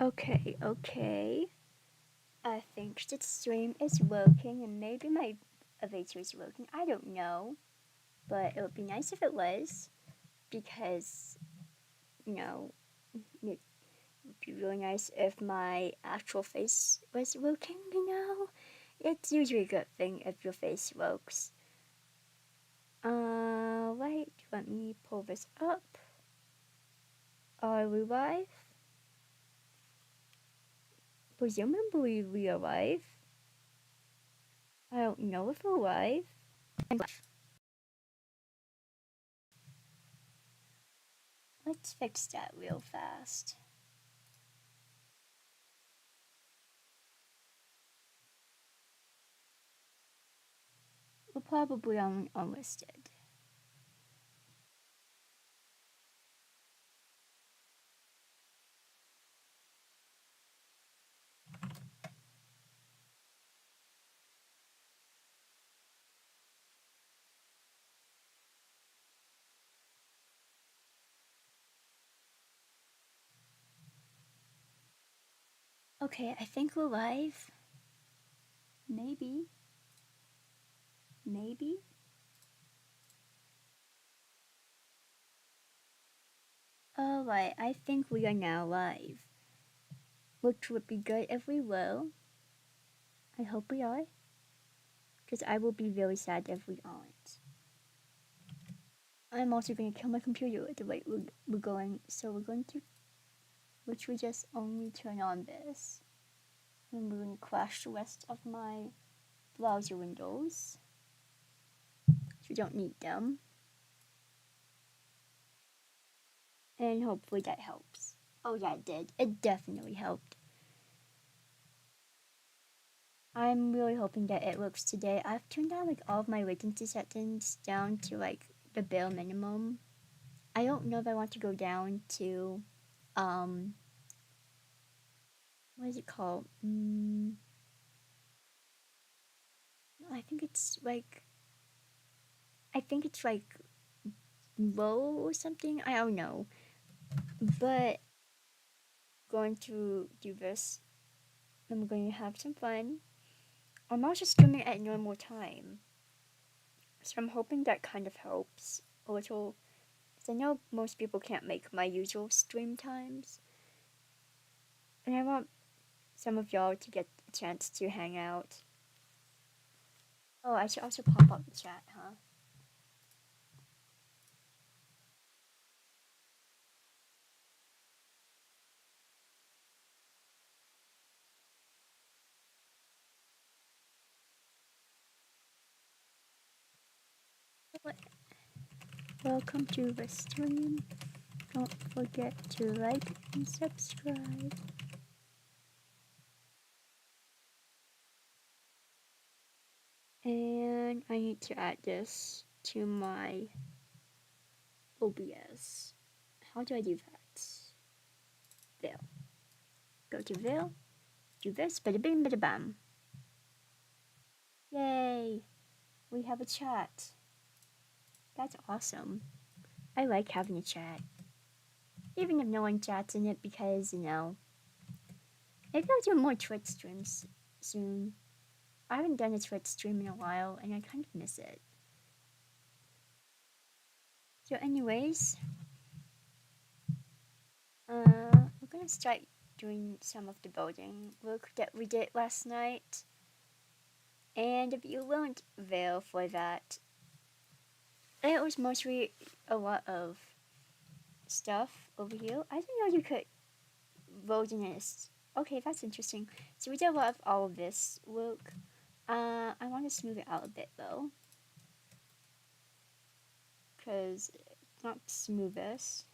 Okay. I think the stream is working and maybe my avatar is working. I don't know. But it would be nice if it was. Because, you know, it would be really nice if my actual face was working, you know? It's usually a good thing if your face works. Wait, let me pull this up. Are we live? Presumably we are live. I don't know if we're live. Let's fix that real fast. We're probably unlisted. Okay, I think we're live. Maybe. Alright, I think we are now live. Which would be good if we will. I hope we are. Because I will be very sad if we aren't. I'm also going to kill my computer at the rate we're going. So we're going to literally just only turn on this. And we're going to crash the rest of my browser windows. So we don't need them. And hopefully that helps. Oh yeah, it did. It definitely helped. I'm really hoping that it works today. I've turned down like all of my latency settings down to like the bare minimum. I don't know if I want to go down to what is it called? I think it's like low or something. I don't know. But going to do this. I'm going to have some fun. I'm also streaming at normal time. So I'm hoping that kind of helps a little. Because I know most people can't make my usual stream times. And I want some of y'all to get a chance to hang out. Oh, I should also pop up the chat, huh? Welcome to the stream. Don't forget to like and subscribe. And I need to add this to my OBS. How do I do that? There. Go to there. Do this. Bada bing, bada bam. Yay! We have a chat. That's awesome. I like having a chat. Even if no one chats in it because, maybe I'll do more Twitch streams soon. I haven't done a Twitch stream in a while and I kind of miss it. So anyways, we're gonna start doing some of the building work that we did last night. And if you weren't there for that, it was mostly a lot of stuff over here. I didn't know you could vote in this. Okay, that's interesting. So we did a lot of all of this work. I want to smooth it out a bit though. Because it's not the smoothest.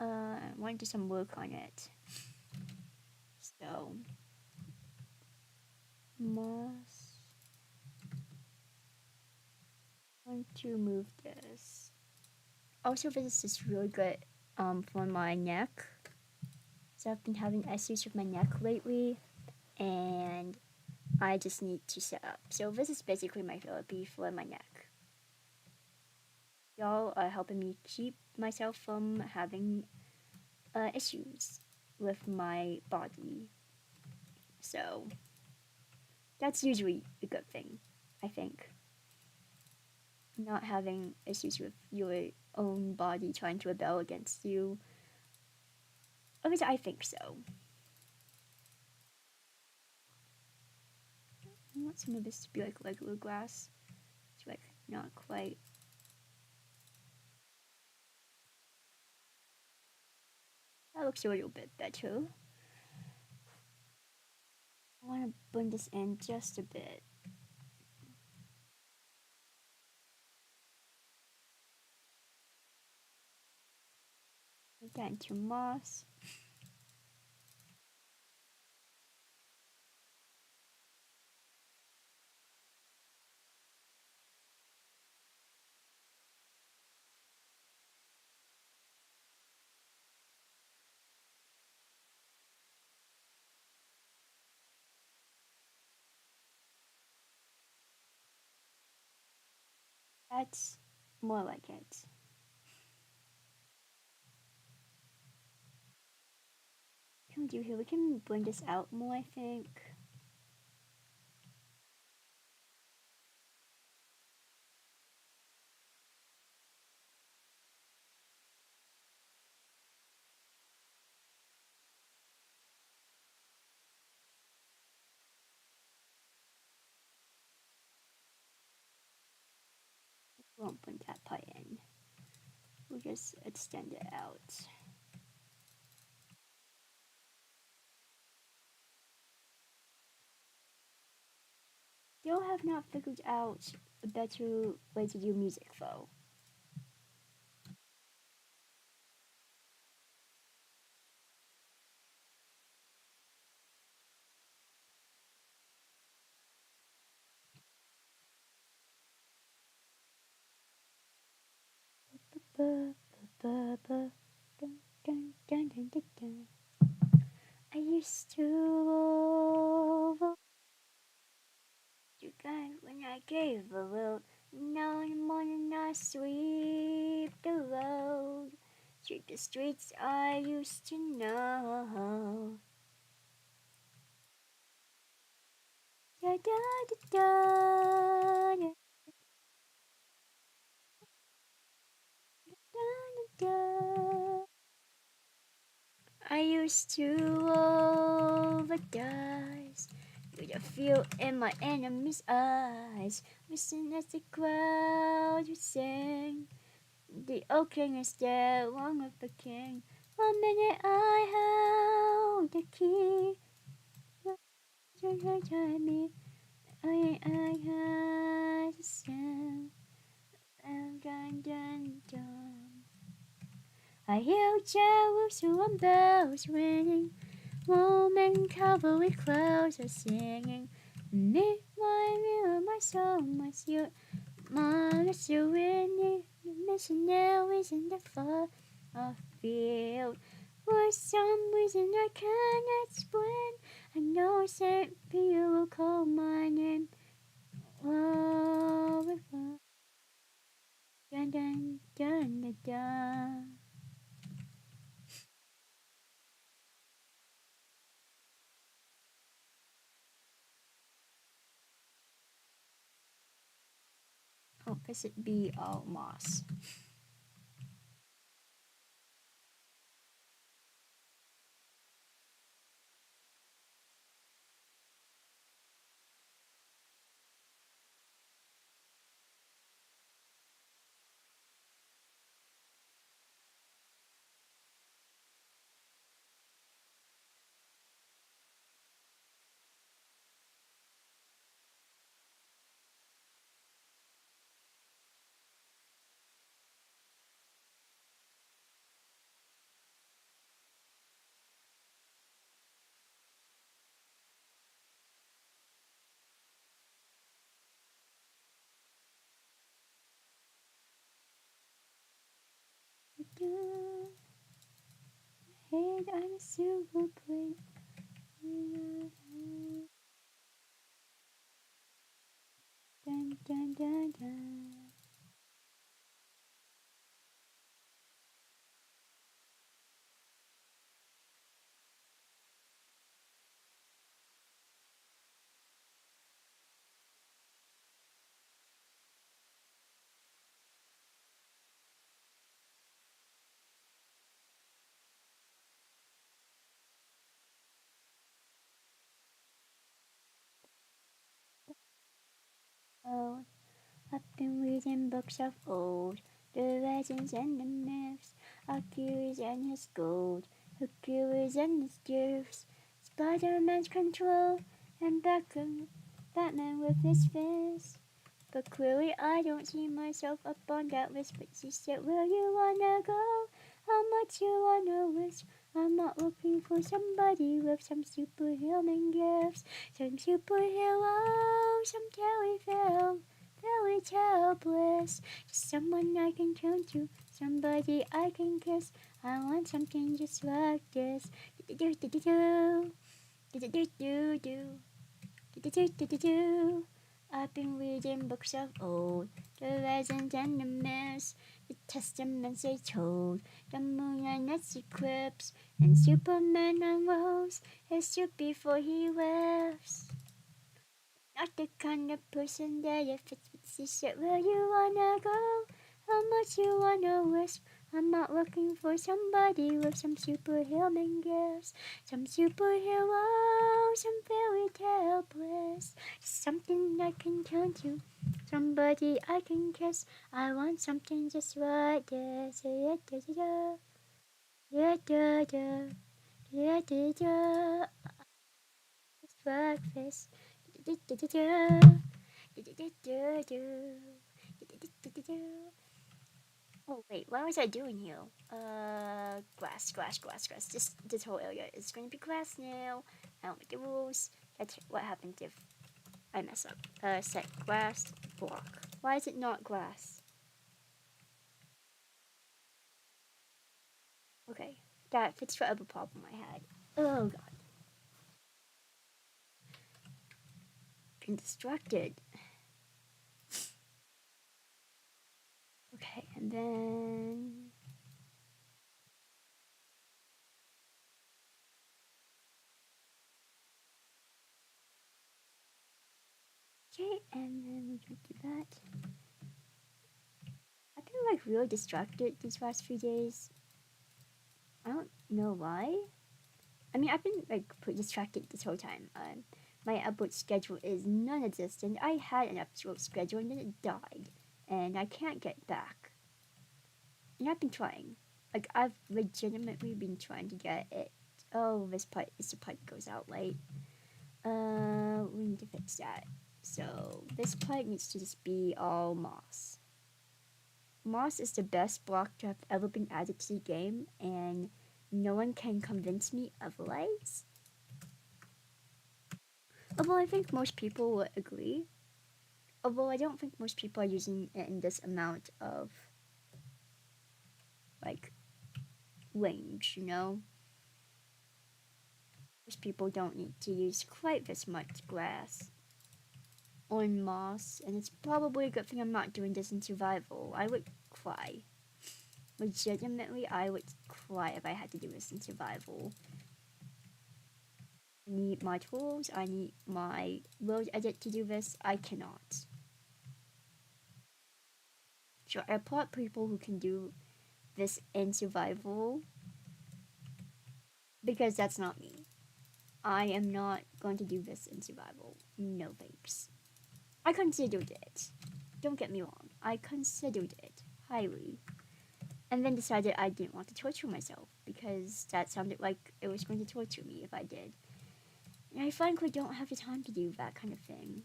I want to do some work on it. So, moss. I want to move this. Also, this is really good for my neck. So I've been having issues with my neck lately, and I just need to set up. So this is basically my therapy for my neck. Y'all are helping me keep myself from having issues with my body. So that's usually a good thing, I think. Not having issues with your own body trying to rebel against you. At least I think so. I want some of this to be like regular glass. It's like not quite. That looks a little bit better. I want to blend this in just a bit. Make that into moss. That's more like it. What can we do here? We can blend this out more, I think. We won't blend that part in. We'll just extend it out. Still have not figured out a better way to do music though. I used to love you guys when I gave the world. Now in the morning I sweep the road. Sweep the streets I used to know. Da da da da da da da. I used to overdose. You the feel in my enemy's eyes. Listen as the crowd would sing. The old king is dead, long live the king. 1 minute I held the key. Me, I had to sing. Dun, dun, dun. I hear Jerusalem bells ringing. Roman cavalry clouds are singing. Me, my mirror, my soul, my spirit, my serenity. The missionaries in the far field. For some reason I can't explain. I know St. Peter will call my name. Oh, dun dun dun dun dun. Oh, this it be all moss. Head on a silver plate. Dun, dun, dun, dun. Oh, I've been reading books of old, the legends and the myths, Achilles and his gold, Hercules and his gifts, Spider-Man's control, and Batman with his fists. But clearly I don't see myself up on that list. But she said, where you wanna go? How much you wanna risk? I'm not looking for somebody with some superhuman gifts, some superhero, some fairy tale bliss. Just someone I can turn to, somebody I can kiss. I want something just like this. Do do do do do do do do do. Do-do-do-do-do. I've been reading books of old, the legends and the myths, the testaments they told, the moon and its eclipse, and Superman unrolls his suit before he laughs. Not the kind of person that if it's the shit where you wanna go, how much you wanna risk. I'm not looking for somebody with some superhuman gifts, some superhero, some fairy tale bliss, something I can turn to, somebody I can kiss. I want something just like this. Yeah, da, da, da. Yeah, da, da. Yeah, da, da. It's breakfast. Da, da, da, da, da. Oh wait, what was I doing here? Grass. This whole area is going to be grass now. I don't make the rules. That's what happens if I mess up. Set grass block. Why is it not grass? Okay, that fixed whatever problem I had. Oh god, been distracted. Okay, and then okay, and then we can do that. I've been like really distracted these past few days. I don't know why. I mean, I've been like pretty distracted this whole time. My upload schedule is non-existent. I had an upload schedule and then it died, and I can't get back. And I've been trying. Like I've legitimately been trying to get it. Oh, this part goes out late. We need to fix that. So this part needs to just be all moss. Moss is the best block to have ever been added to the game, and no one can convince me otherwise. Although I think most people would agree. Although I don't think most people are using it in this amount of like range, you know? Most people don't need to use quite this much grass or moss, and it's probably a good thing I'm not doing this in survival. I would cry. Legitimately, I would cry if I had to do this in survival. I need my tools, I need my world edit to do this. I cannot. Sure, I applaud people who can do this in survival because that's not me. I am not going to do this in survival. No thanks. I considered it. Don't get me wrong. I considered it highly. And then decided I didn't want to torture myself because that sounded like it was going to torture me if I did. And I frankly don't have the time to do that kind of thing.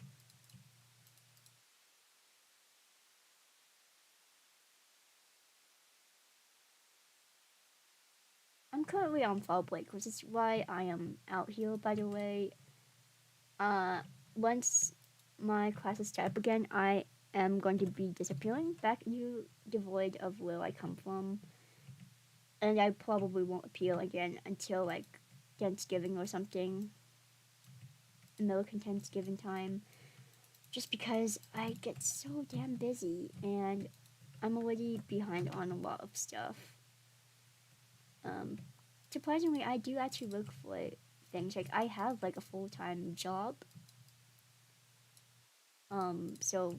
I'm currently on fall break, which is why I am out here, by the way. Uh, once my classes start up again, I am going to be disappearing back into the void of where I come from. And I probably won't appear again until like Thanksgiving or something. American Thanksgiving time. just because I get so damn busy and I'm already behind on a lot of stuff. Um, Surprisingly, I do actually look for things. Like, I have like a full-time job. So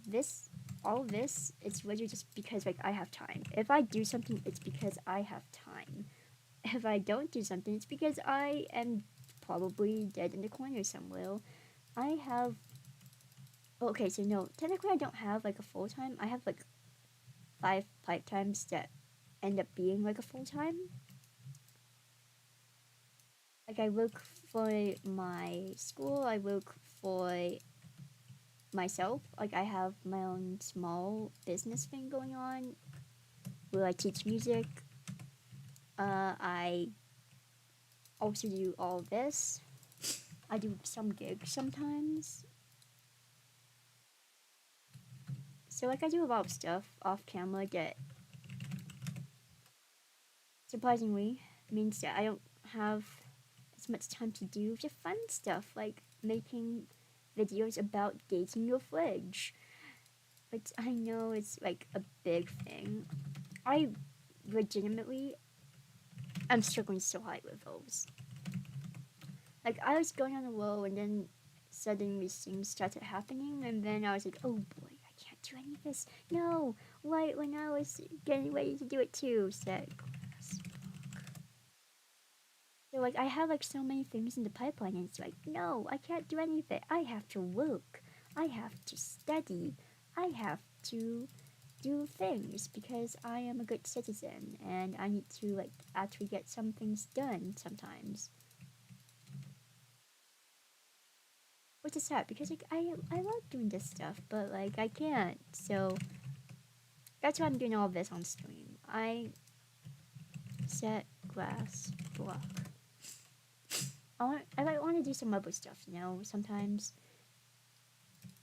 all of this, it's literally just because like I have time. If I do something, it's because I have time. If I don't do something, it's because I am probably dead in the corner somewhere. I have Okay, so no, technically I don't have like a full time. I have like 5 part times that end up being like a full time. Like I work for my school, I work for myself. Like I have my own small business thing going on where I teach music. I also do all this. I do some gigs sometimes. So like I do a lot of stuff off camera that surprisingly means that I don't have as much time to do the fun stuff like making videos about dating your fridge. But I know it's like a big thing. I legitimately am struggling so hard with those. Like I was going on a low and then suddenly these things started happening and then I was like, oh boy, I can't do any of this. No, right when I was getting ready to do it too, said so like I have like so many things in the pipeline and it's like, no, I can't do any of it. I have to work. I have to study. I have to do things because I am a good citizen and I need to like actually get some things done sometimes. Which is sad because like I love doing this stuff, but like I can't. So that's why I'm doing all this on stream. I set glass block. I might want to do some other stuff, you know, sometimes.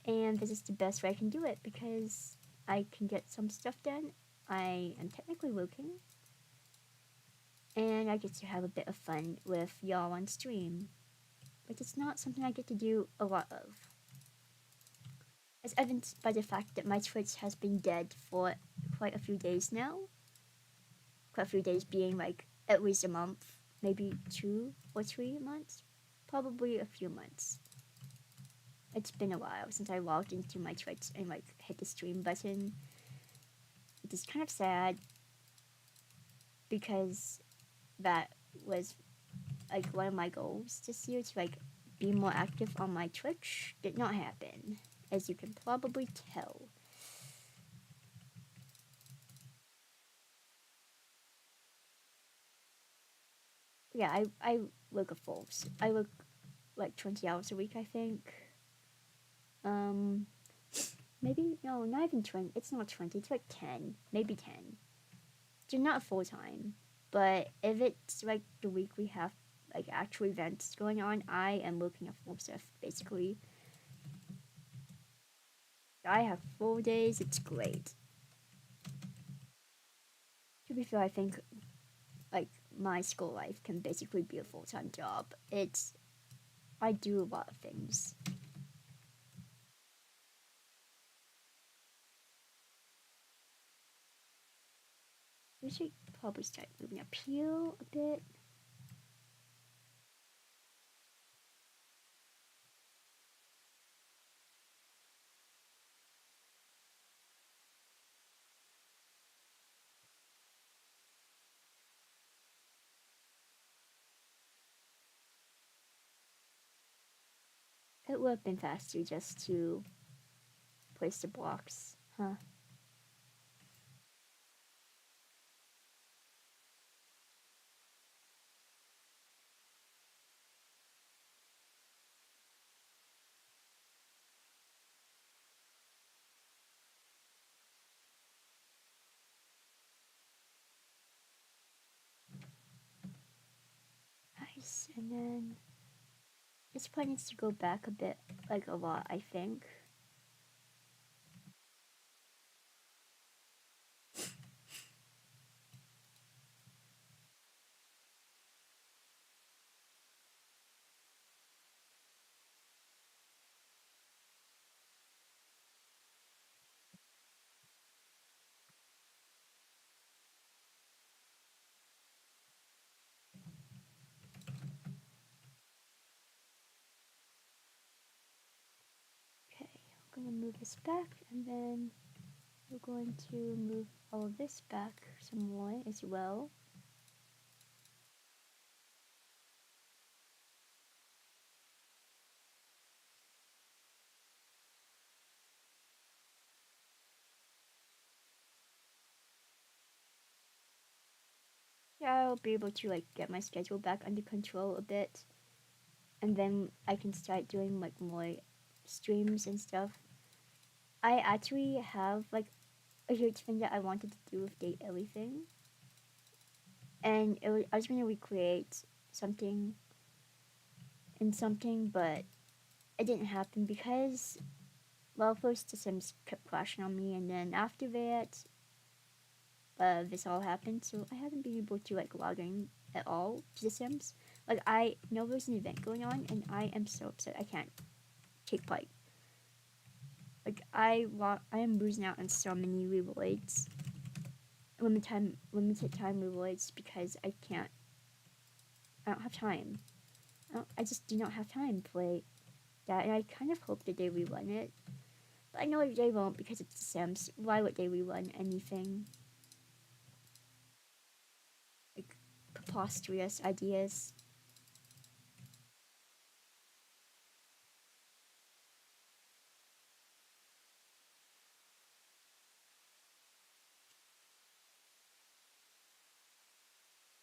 And this is the best way I can do it because I can get some stuff done. I am technically working, and I get to have a bit of fun with y'all on stream, but it's not something I get to do a lot of. As evidenced by the fact that my Twitch has been dead for quite a few days now. Quite a few days being like at least a month, maybe 2 or 3 months, probably a few months. It's been a while since I logged into my Twitch and like hit the stream button. It is kind of sad because that was like one of my goals this year to like be more active on my Twitch. Did not happen, as you can probably tell. Yeah, I work a full. I work like 20 hours a week, I think. Um, maybe no, not even 20. It's not 20. It's like 10, maybe 10. So not full time, but if it's like the week we have like actual events going on, I am working a full shift basically. I have full days. It's great. To be fair, I think like my school life can basically be a full time job. I do a lot of things. We should probably start moving up here a bit. It would have been faster just to place the blocks, huh? Nice. And then this part needs to go back a bit, like a lot, I think. we'll move this back, and then we're going to move all of this back some more as well. Yeah, I'll be able to like get my schedule back under control a bit, and then I can start doing like more streams and stuff. I actually have like a huge thing that I wanted to do with Date Everything, and I was gonna recreate something in something, but it didn't happen because, well, first the Sims kept crashing on me, and then after that, this all happened, so I haven't been able to like log in at all to The Sims. Like I know there's an event going on, and I am so upset I can't take part. Like I am losing out on so many rewards, limited time rewards because I don't have time. I just do not have time to play that, and I kind of hope that they rerun it. But I know they won't because it's The Sims. Why would they rerun anything? Like preposterous ideas.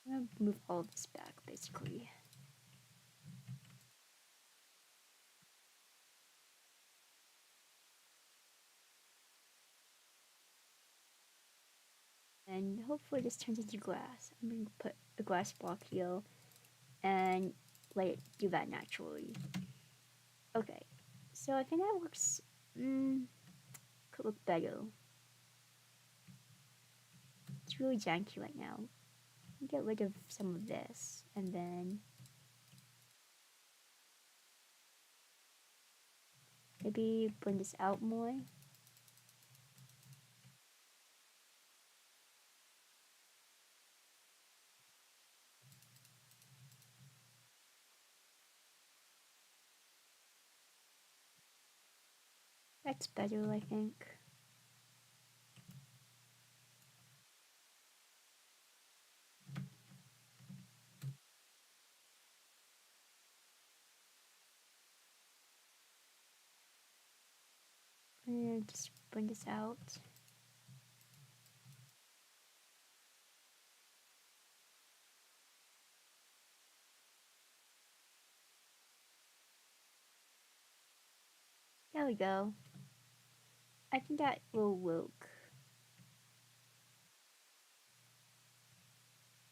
I'm gonna move all of this back basically. And hopefully this turns into glass. I'm going to put a glass block here and let it do that naturally. Okay, so I think that looks, could look better. It's really janky right now. Get rid of some of this, and then maybe bring this out more. That's better, I think. And just bring this out. There we go. I think that will work.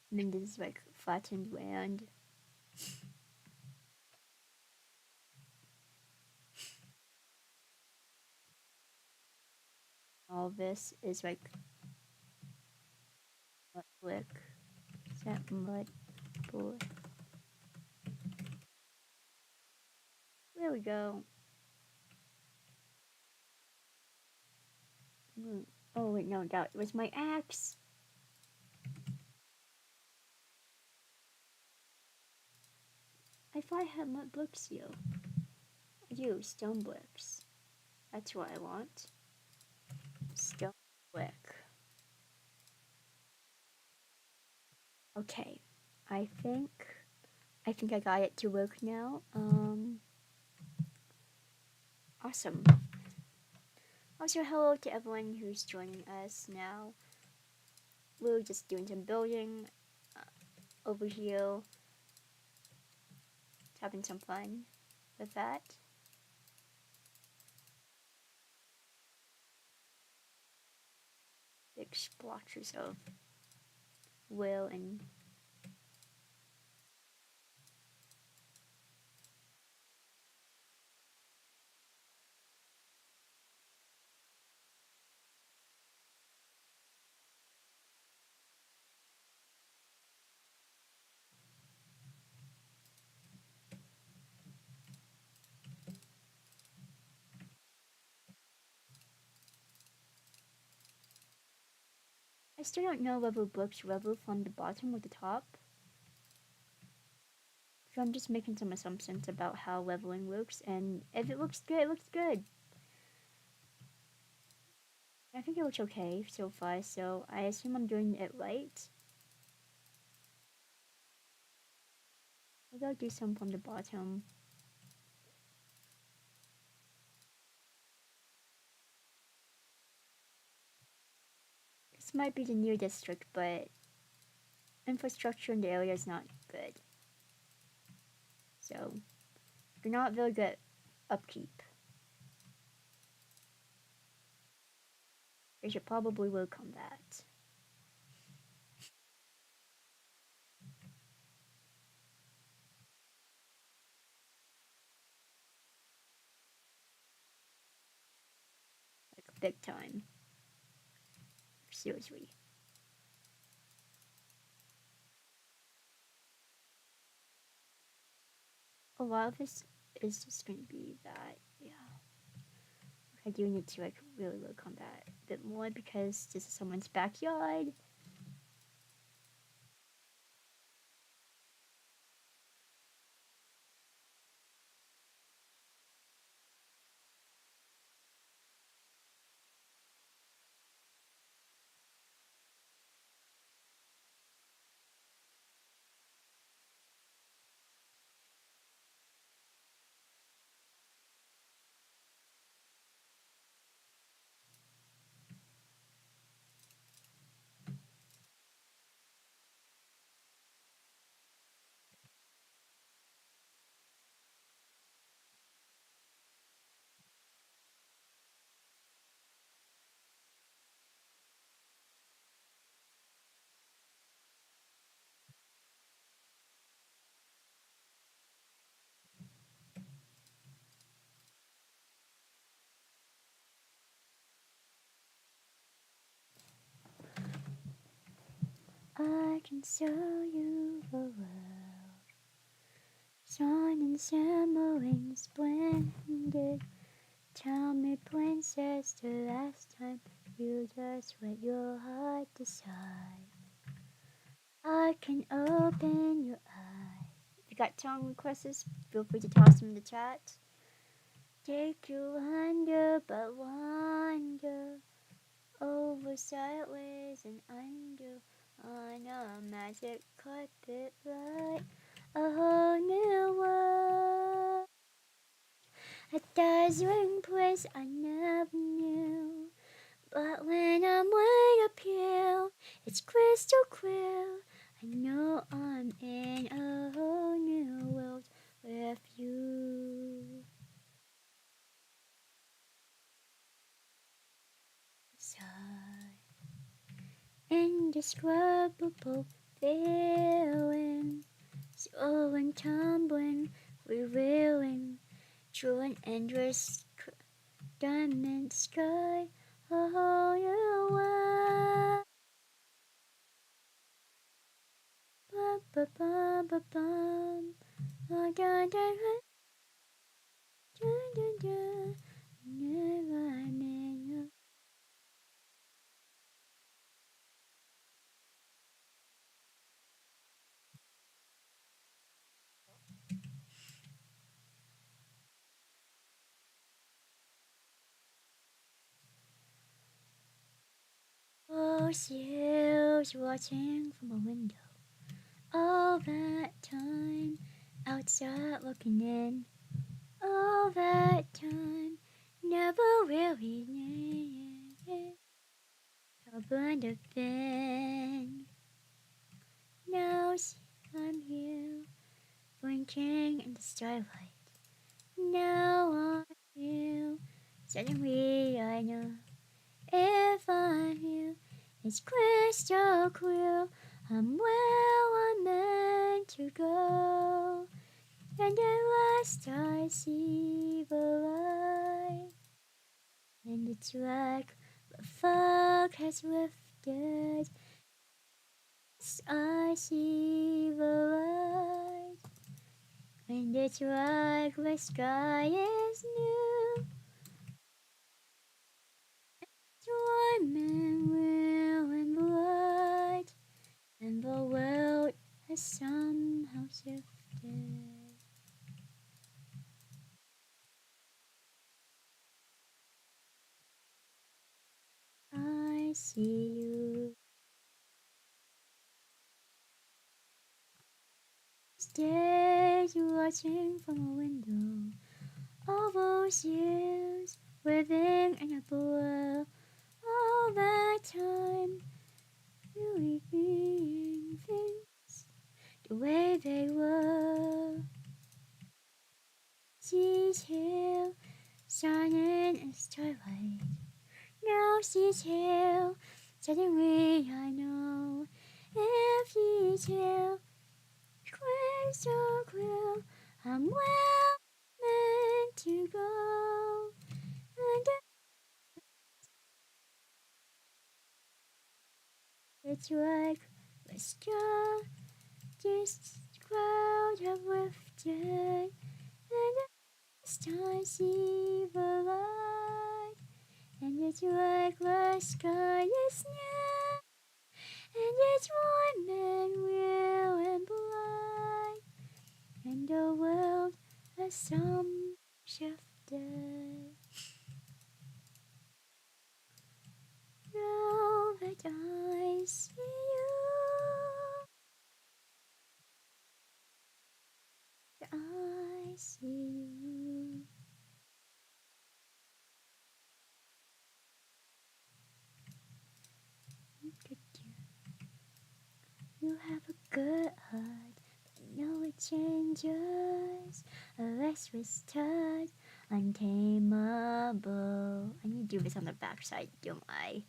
And then this is like flattened land. All this is like mud brick. Is that mud brick? There we go. Oh wait, no, that was my axe. I thought I had mud bricks here. I do, stone bricks. That's what I want. Stone brick. Okay, I think I got it to work now. Awesome. Also, hello to everyone who's joining us now. We're just doing some building over here, having some fun with that. Big splotches of will and I still don't know whether books level from the bottom or the top. So I'm just making some assumptions about how leveling works, and if it looks good, it looks good. I think it looks okay so far, so I assume I'm doing it right. Maybe I'll do some from the bottom. This might be the new district, but infrastructure in the area is not good. So, they're not very good upkeep. They should probably work on that. Like, big time. Seriously. A lot of this is just gonna be that, yeah. I do need to like really work on that a bit more because this is someone's backyard. I can show you the world. Sun and shimmering splendid. Tell me, princess, the last time you just let your heart decide. I can open your eyes. If you got tongue requests, feel free to toss them in the chat. Take you under, but wander over sideways and under on a magic carpet ride. A whole new world. A dazzling place I never knew. But when I'm way up here, it's crystal clear. I know I'm in a whole new world with you. Sigh. Indescribable feeling, swirling, tumbling, revealing, through an endless diamond sky, a whole new world. Ba ba ba ba bum. Da da da da da da. Never I'm in your. Oh, she was watching from a window. All that time outside looking in. All that time never really knew how blind I've been. Now see I'm here, blinking in the starlight. Now I'm here, suddenly I know if I'm here, it's crystal clear. I'm where I'm meant to go. And at last I see the light, and it's like the fog has lifted. I see the light, and it's like the sky is new. I'm in real and light, and the world has somehow shifted. see you. Stay watching from a window. All those years living in a bubble. All that time really being things the way they were. She's here, shining in starlight. Now she's here, suddenly I know. If she's here, crystal clear, I'm well meant to go. And it's like a star, just cloud have lifted. And this time see the light. And it's like the sky is new. And it's warm and real and bright. And the world has some shifted. Now that I see you, I see you. Look at you. You have a good heart, but I know it changes. A restless touch, untamable. I need to do this on the backside, don't I?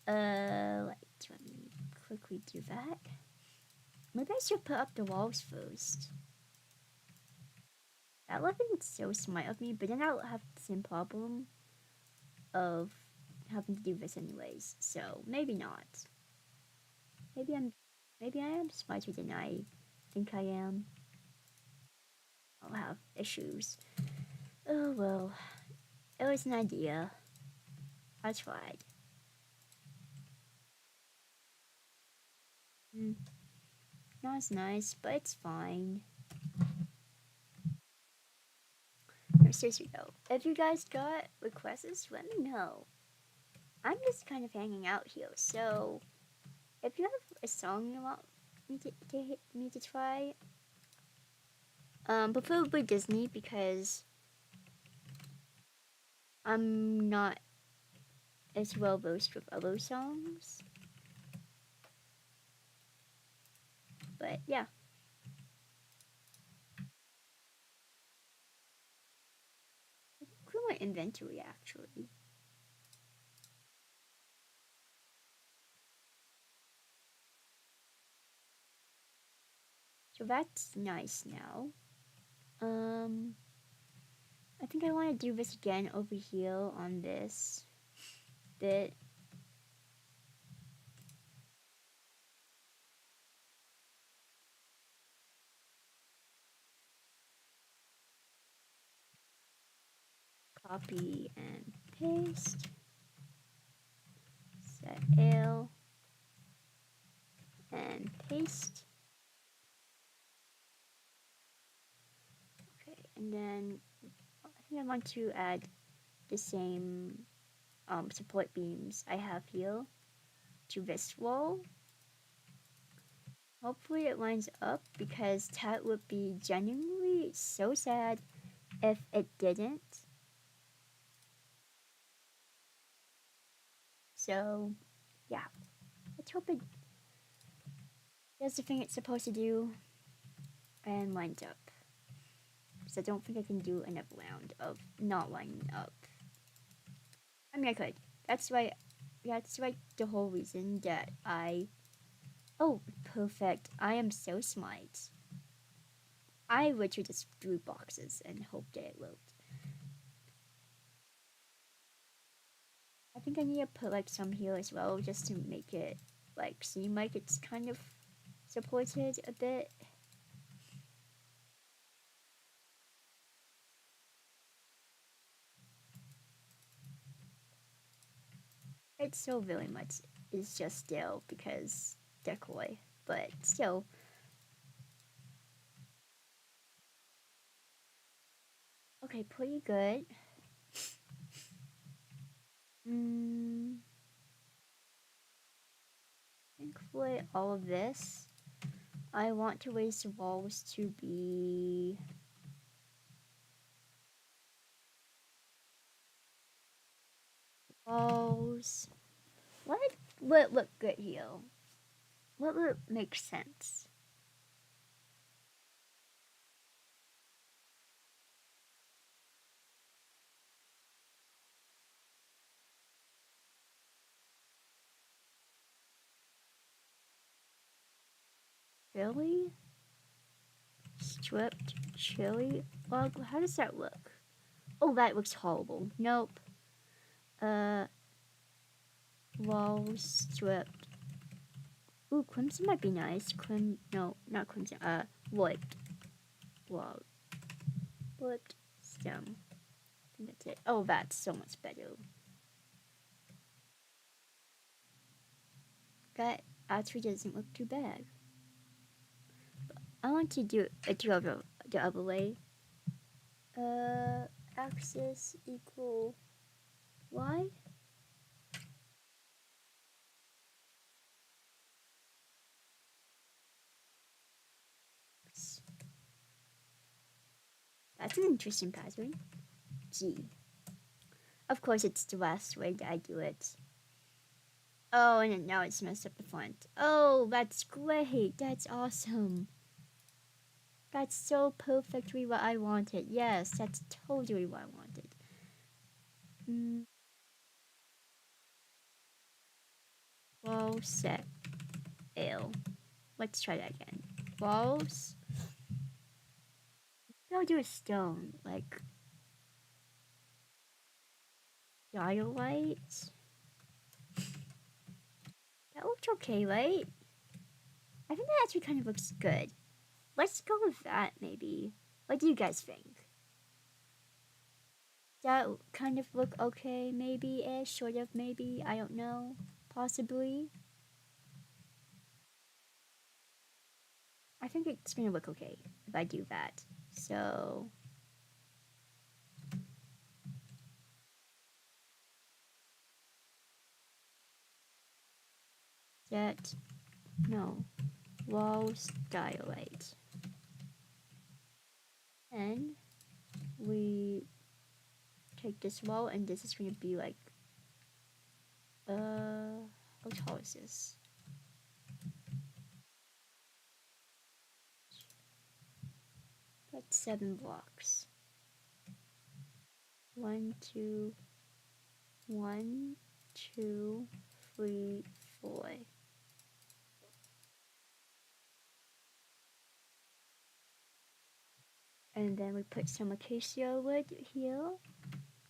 Let me quickly do that. Maybe I should put up the walls first. That would have been so smart of me, but then I'll have the same problem of having to do this anyways. So maybe not. Maybe I am smarter than I think I am. I'll have issues. Oh well. It was an idea. I tried. Not as nice, but it's fine. No, seriously though, if you guys got requests, let me know. I'm just kind of hanging out here, so if you have a song you want me to try, preferably Disney because I'm not as well versed with other songs. But yeah. Clear my inventory actually. So that's nice now. I think I want to do this again over here on this bit. Copy and paste. Set L and paste. Okay, and then I think I want to add the same support beams I have here to this wall. Hopefully it lines up because that would be genuinely so sad if it didn't. So yeah, let's hope it does the thing it's supposed to do and lines up. So I don't think I can do another round of not lining up. I mean I could. That's why that's like the whole reason that I oh perfect. I am so smart. I literally just threw boxes and hoped that it worked. I think I need to put like some here as well just to make it like seem like it's kind of supported a bit. It's so very much is just still because decoy, but still. Okay, pretty good. think for all of this, I want to raise the walls to be walls. What would look good here? What would make sense? Really? Stripped chili log? How does that look? Oh, that looks horrible. Nope. Walls stripped. Ooh, crimson might be nice. No, not crimson. Wood. Wall. Wood. Stem. I think that's it. Oh, that's so much better. That actually doesn't look too bad. I want to do it the other way. Axis equal Y. That's an interesting pattern. G. Of course, it's the last way that I do it. Oh, and now it's messed up the font. Oh, that's great. That's awesome. That's so perfectly what I wanted. Yes, that's totally what I wanted. Wall set L. Let's try that again. Walls. I'll do a stone, like diorite. That looked okay, right? I think that actually kind of looks good. Let's go with that, maybe. What do you guys think? That kind of look okay, maybe-ish, sort of, maybe, I don't know, possibly. I think it's gonna look okay if I do that. So, set, no, walls dilate. And we take this wall, and this is gonna be like, how tall is this? That's 7 blocks. 1, 2, 1, 2, 3, 4. And then we put some acacia wood here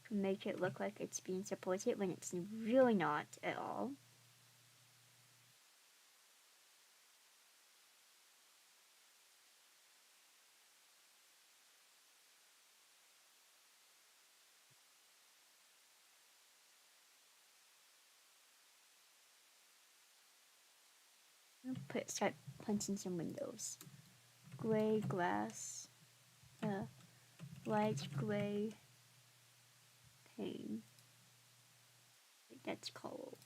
to make it look like it's being supported when it's really not at all. Start punching some windows. Gray glass, light gray pane. That's called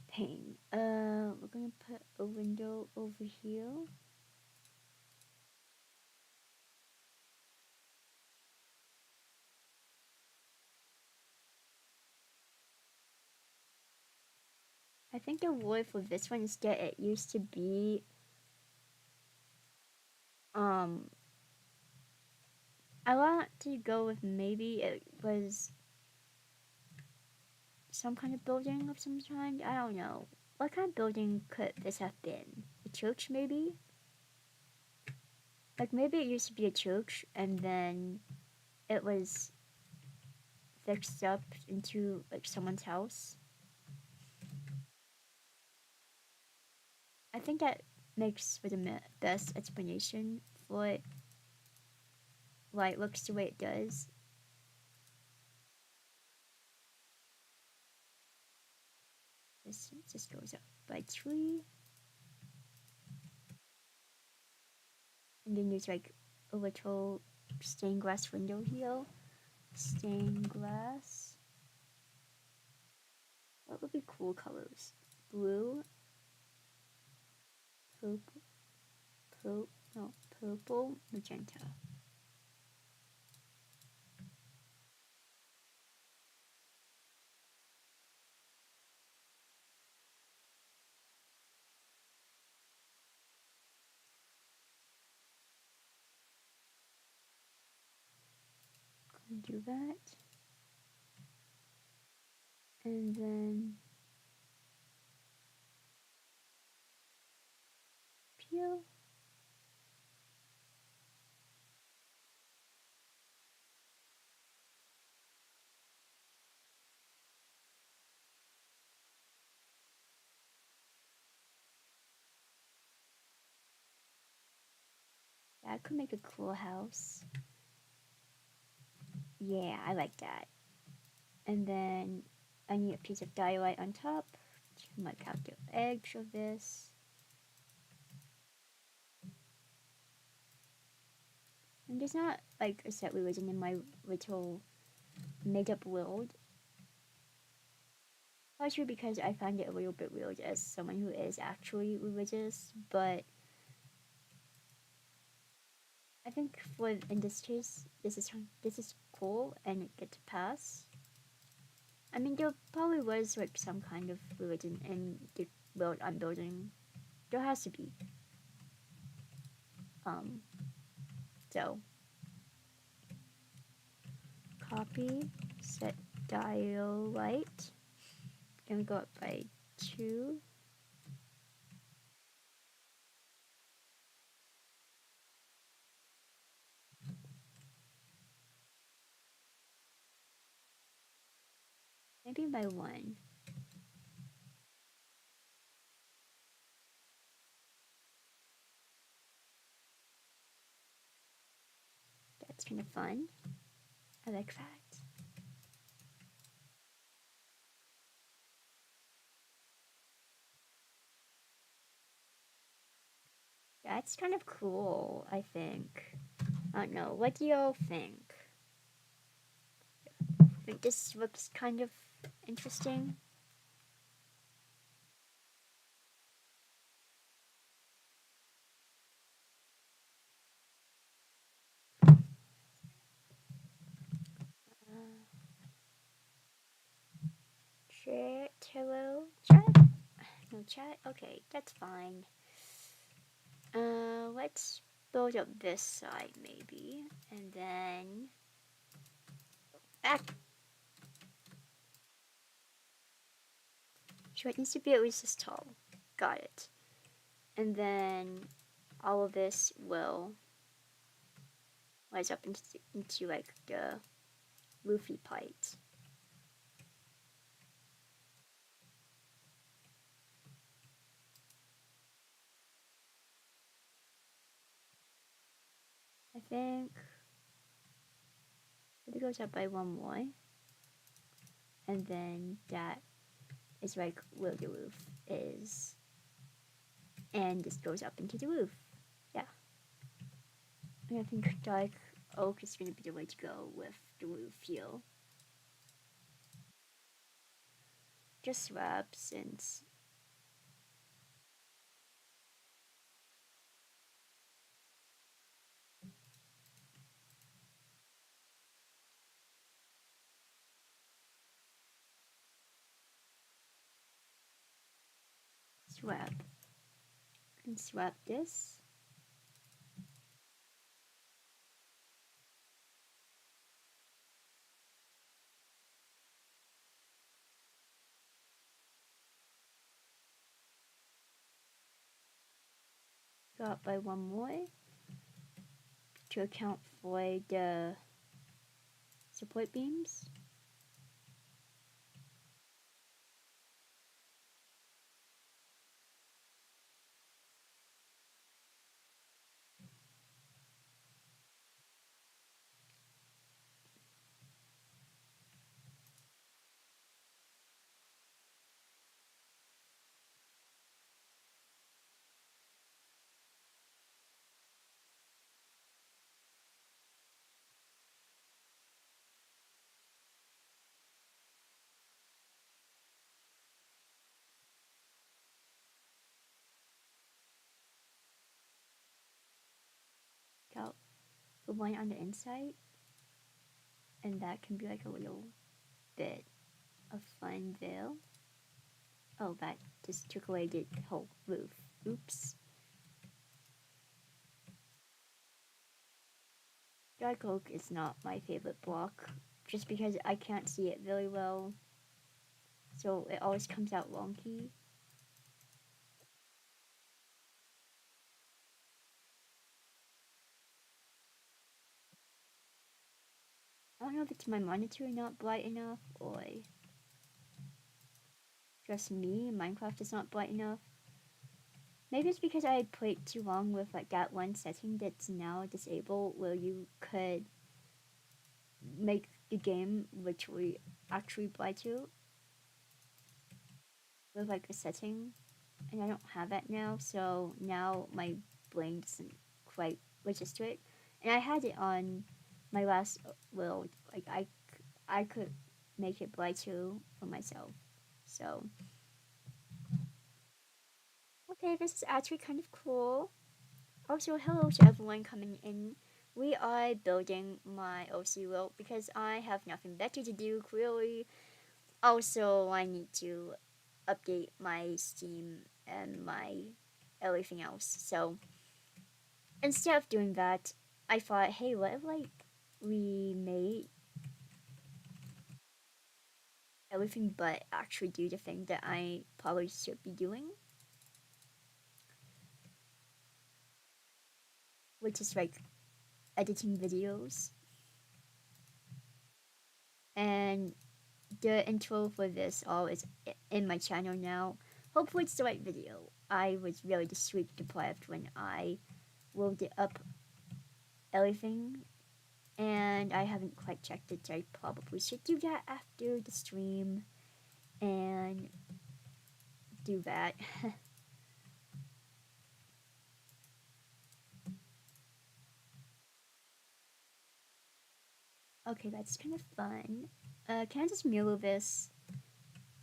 pane. We're gonna put a window over here. I think the wood for this one is that it used to be I want to go with maybe it was some kind of building of some kind. I don't know. What kind of building could this have been? A church, maybe? Like, maybe it used to be a church, and then it was fixed up into, like, someone's house. I think that makes for the best explanation for it. Why it looks the way it does. This just goes up by 3. And then there's like a little stained glass window here. Stained glass. What would be cool colors? Blue purple, purple, no, purple, magenta. Do that. And then peel. That could make a cool house. Yeah, I like that. And then I need a piece of diorite on top to mark out the edge of this. And there's not like a set religion in my little made-up world. Partially because I find it a little bit weird as someone who is actually religious, but I think for in this case, this is cool and it gets to pass. I mean, there probably was like some kind of religion in the world I'm building. There has to be. Um, so copy, set dial light. Gonna go up by 2. Maybe by 1. That's kind of fun. I like that. That's kind of cool, I think. I don't know. What do y'all think? I think this looks kind of interesting. Chat, hello, chat? No chat? Okay, that's fine. Let's build up this side maybe, and then... Ah! So it needs to be at least this tall. Got it. And then all of this will rise up into like the roofy part. I think it goes up by 1 more. And then that is like where the roof is. And this goes up into the roof. Yeah. And I think dark oak is going to be the way to go with the roof here. Just swap since swap and swap this. Go up by 1 more to account for the support beams. the one on the inside, and that can be like a little bit of fun veil. Oh, that just took away the whole roof. Oops. Dark oak is not my favorite block, just because I can't see it very well, so it always comes out wonky. I don't know if it's my monitor not bright enough, or just me, Minecraft is not bright enough. Maybe it's because I played too long with like that one setting that's now disabled, where you could make the game literally actually brighter with like a setting, and I don't have that now, so now my brain doesn't quite register it. And I had it on my last world, like I could make it brighter for myself. So okay, this is actually kind of cool. Also, hello to everyone coming in. We are building my OC world because I have nothing better to do, clearly. Also, I need to update my Steam and my everything else. So, instead of doing that, I thought, hey, what if, like, we made everything but actually do the thing that I probably should be doing? Which is, like, editing videos. And the intro for this all is in my channel now. Hopefully it's the right video. I was really just sleep deprived when I loaded up everything, and I haven't quite checked it, so I probably should do that after the stream and do that. Okay, that's kind of fun. Can I just mirror this?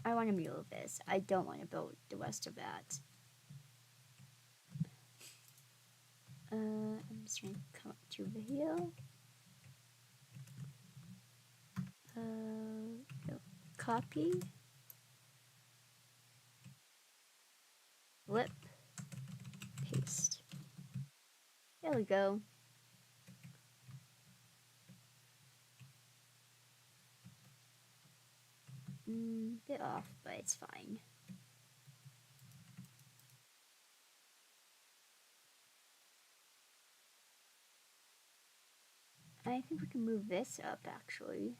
I want to mirror this. I don't want to build the rest of that. I'm just gonna come up to over here. No. Copy. Flip. Paste. There we go. Bit off, but it's fine. I think we can move this up actually.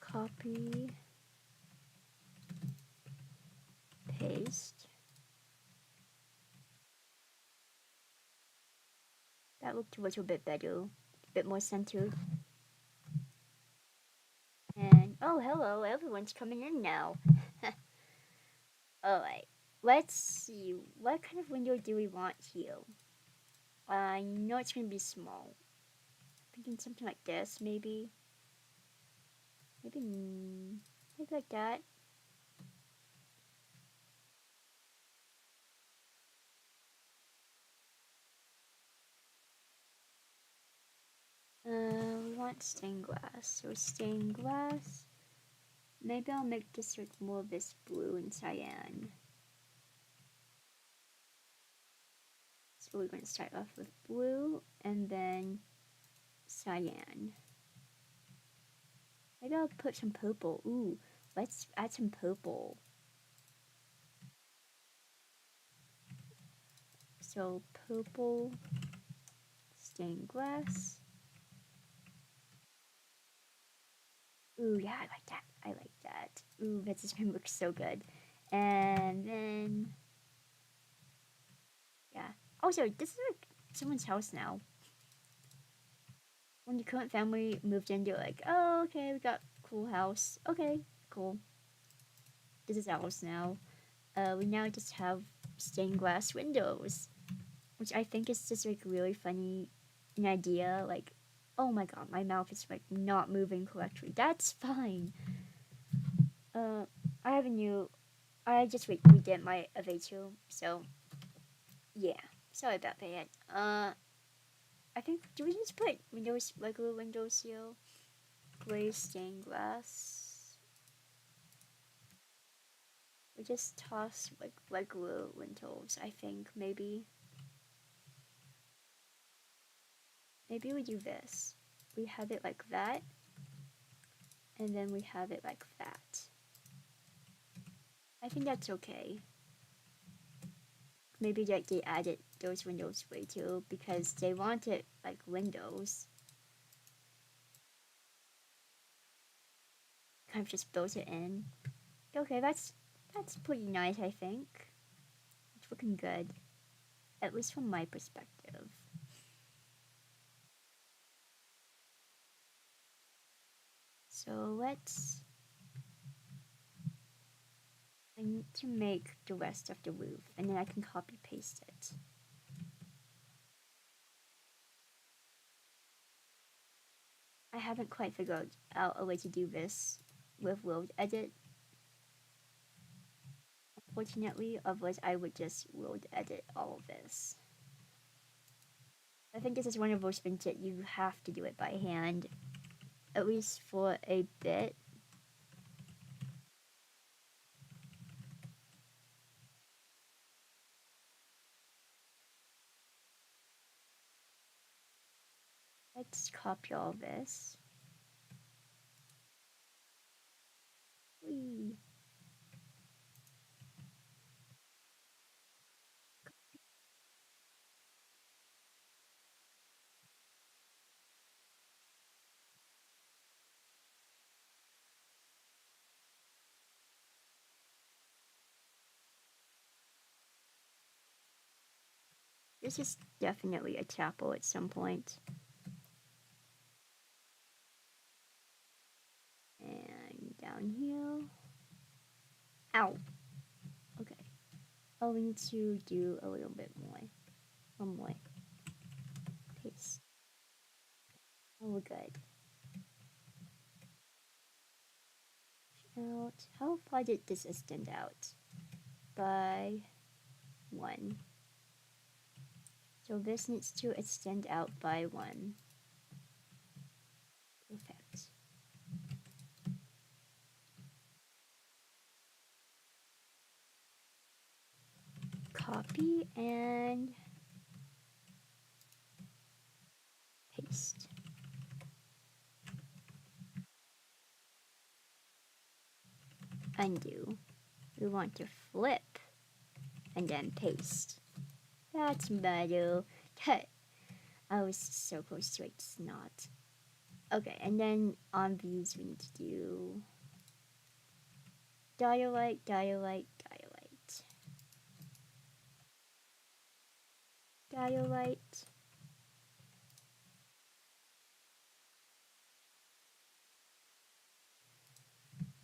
Copy. Paste. That looked a little bit better. A bit more centered. And, oh, hello, everyone's coming in now. Alright, let's see. What kind of window do we want here? I know it's gonna be small. Thinking something like this, maybe. Maybe like that. We want stained glass. So stained glass. Maybe I'll make this with more of this blue and cyan. So we're going to start off with blue and then cyan. Maybe I'll put some purple. Ooh, let's add some purple. So purple stained glass. Ooh, yeah, I like that. I like that. Ooh, that just looks so good. And then, yeah. Also, this is like someone's house now. When the current family moved in, they're like, oh, okay, we got a cool house. Okay, cool. This is ours now. We now just have stained glass windows, which I think is just like really funny an idea. Like, oh my god, my mouth is like not moving correctly. That's fine. I have a new. I just redid my Avato, so yeah. Sorry about that. I think, do we just put windows, regular windows here? Gray stained glass. We just toss like regular windows, I think, maybe. Maybe we do this. We have it like that. And then we have it like that. I think that's okay. Maybe that they added those windows way too because they wanted like windows. Kind of just built it in. Okay, that's pretty nice, I think. It's looking good. At least from my perspective. So I need to make the rest of the roof and then I can copy paste it. I haven't quite figured out a way to do this with World Edit. Unfortunately, otherwise I would just World Edit all of this. I think this is one of those things that you have to do it by hand, at least for a bit. Let's copy all this. Whee. This is definitely a chapel at some point. And down here. Ow. Okay. Oh, we need to do a little bit more. One more. Paste. Oh, we're good. Out. How far did this extend out? By 1. So this needs to extend out by 1. Perfect. Copy and paste. Undo. We want to flip and then paste. That's better. I was so close to it, it's not. Okay, and then on these we need to do dialite, dialite, dialite. Dialite.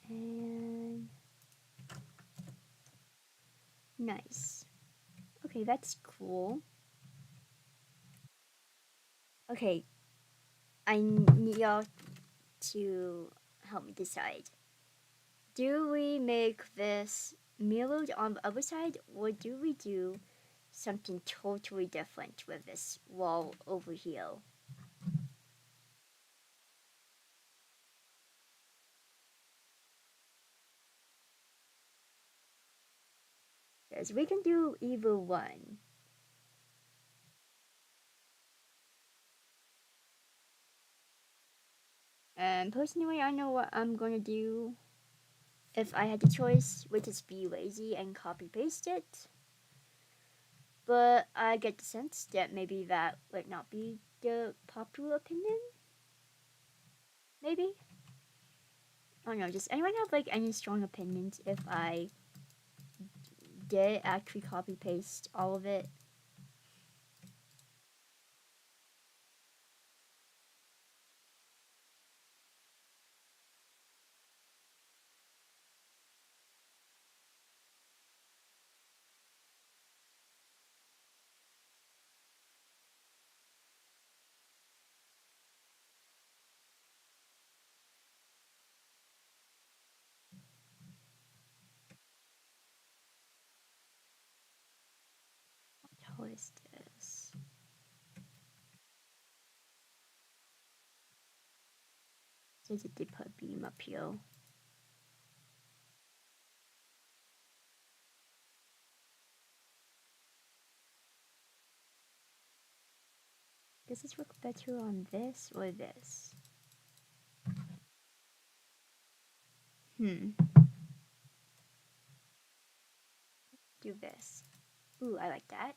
And nice. Okay, that's cool. Okay, I need y'all to help me decide. Do we make this mirrored on the other side, or do we do something totally different with this wall over here? Because we can do either one. And personally, I know what I'm gonna do if I had the choice, which is be lazy and copy paste it. But I get the sense that maybe that would not be the popular opinion. Maybe? I don't know, does anyone have like any strong opinions if I did actually copy paste all of it? How is this? So did they put a beam up here? Does this work better on this or this? Do this. Ooh, I like that.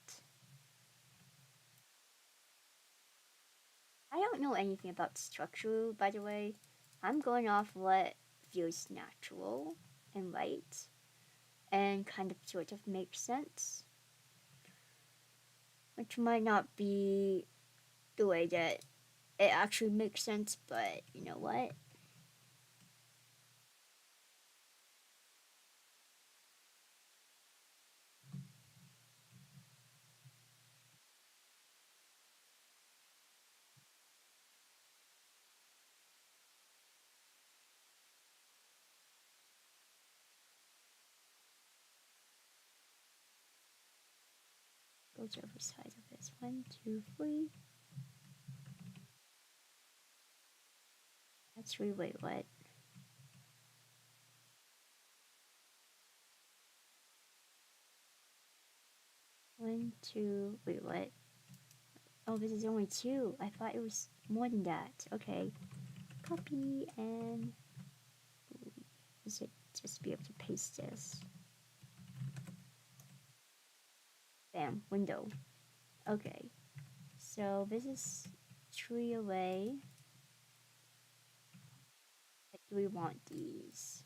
I don't know anything about structure, by the way. I'm going off what feels natural and right and kind of sort of makes sense. Which might not be the way that it actually makes sense, but you know what? Go to every side of this. 1, 2, 3. Actually, wait, what? One, two, wait, what? Oh, this is only 2. I thought it was more than that. Okay. Copy and is it just be able to paste this? Bam, window. Okay. So this is 3 away. Do we want these?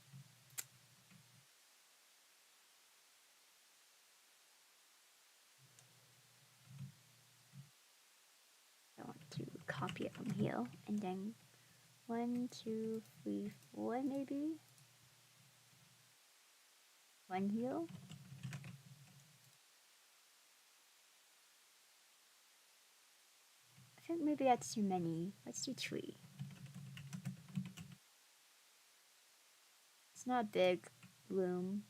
I want to copy it from here and then 1, 2, 3, 4 maybe. 1 here. I think maybe that's too many. Let's do 3. It's not a big room.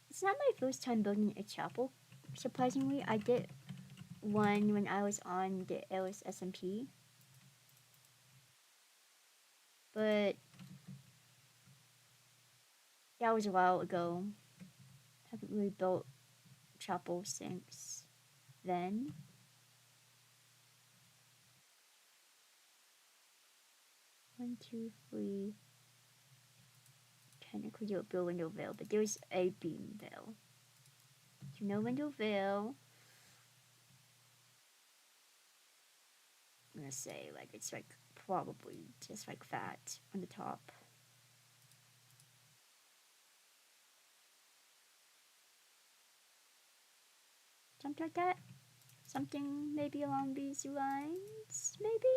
It's not my first time building a chapel. Surprisingly, I did one when I was on the Alice SMP. But that was a while ago. Haven't really built chapel since then. One, two, three. Technically do a build window veil, but there's a beam veil. So no window veil. I'm gonna say like it's like probably just like that on the top. Something like that. Something maybe along these lines, maybe?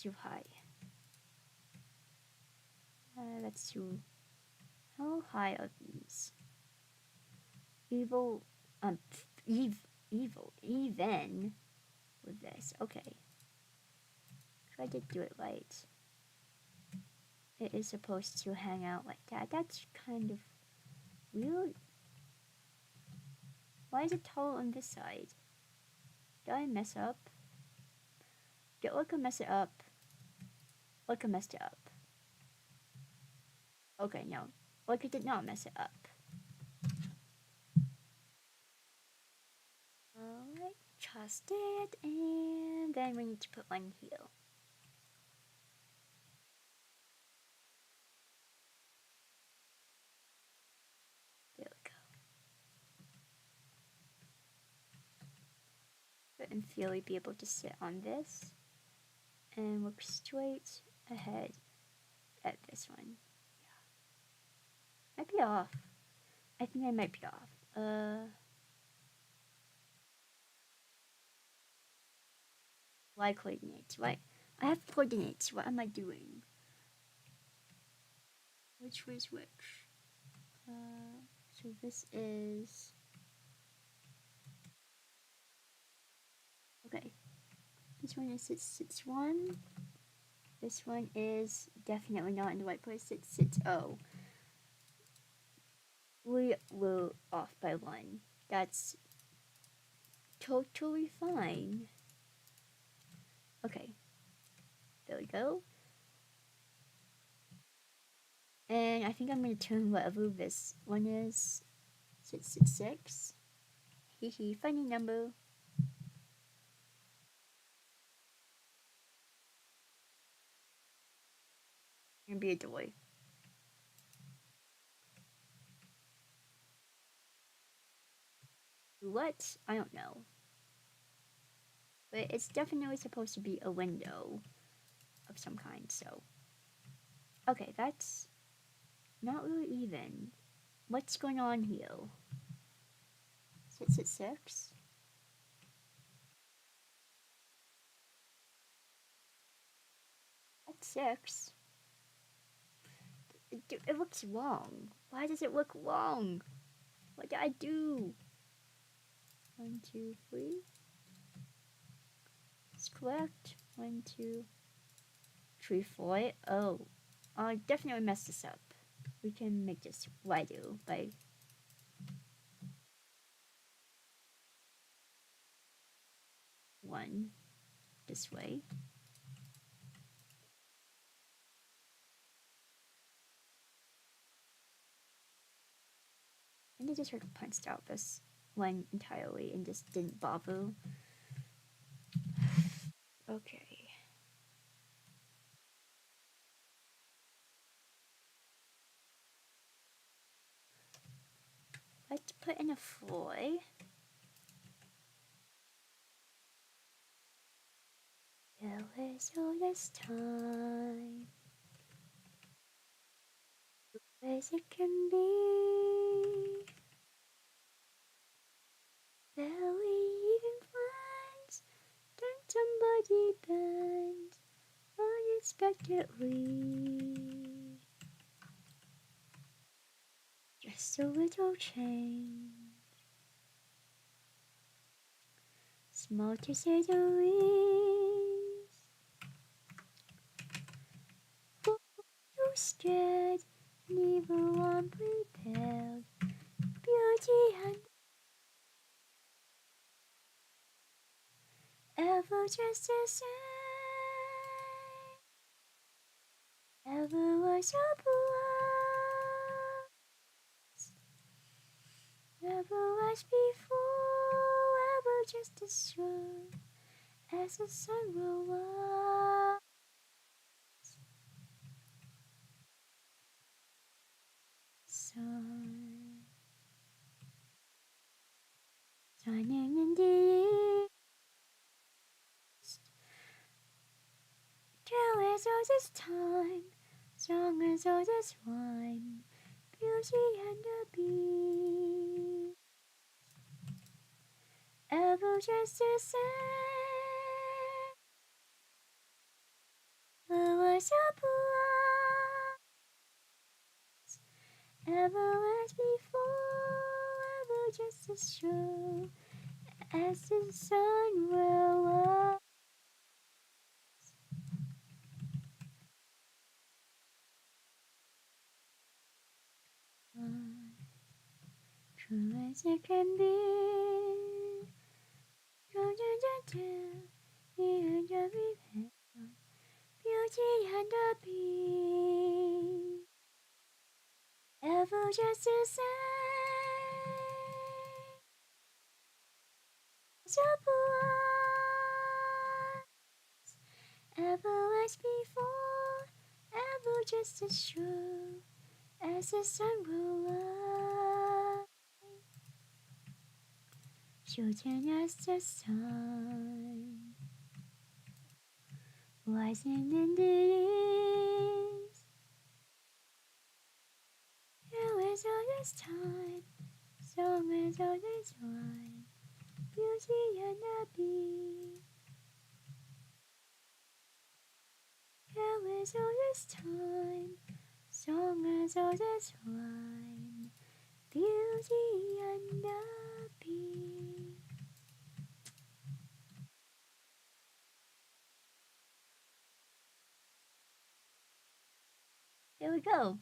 Too high. Let's do. How high are these? Evil, evil, even with this. Okay. Try to do it right. It is supposed to hang out like that. That's kind of weird. Why is it tall on this side? Did I mess up? Did Orca mess it up? Orca messed it up. Okay, no. Orca did not mess it up. Alright, trust it, and then we need to put one here. There we go. But in theory, be able to sit on this and look straight ahead at this one. Yeah. Might be off. I think I might be off. Why coordinates? Why? I have coordinates. What am I doing? Which was which? So this is... Okay. This one is 661. This one is definitely not in the right place. It's O. We were off by one. That's totally fine. Okay, there we go. And I think I'm gonna turn whatever this one is 666. Hee hee, funny number. Gonna be a joy. What? I don't know. But it's definitely supposed to be a window of some kind, so. Okay, that's not really even. What's going on here? 666? That's 6. It looks wrong. Why does it look wrong? What did I do? 1, 2, 3. It's correct. 1, 2, 3, 4. Oh, I definitely messed this up. We can make this wider by one this way. And they just sort of punched out this one entirely and just didn't bother. Okay. Let's put in a 4. There was all this time, as it can be. Barely even friends, then somebody bent unexpectedly. Just a little change, small to say the least. Too scared, neither one prepared. Beauty and ever just the same. Ever was a blast. Never was before. Ever just as sure as the sun will rise. Sun, shining in the east. True as all this time, strong as all this wine, beauty and the beast. Ever just the same. Ever was a blast. Ever as before, ever just as true as the sun will rise. True as it can be. Beauty and the beast. Ever just the same. So blessed. Ever as before. Ever just as true as the sun will rise. Shooting as the sun, rising in the east. Here is all this time, song is all this wine, beauty and the beast. Here is all this time, song is all this wine, beauty and the beast. There we go.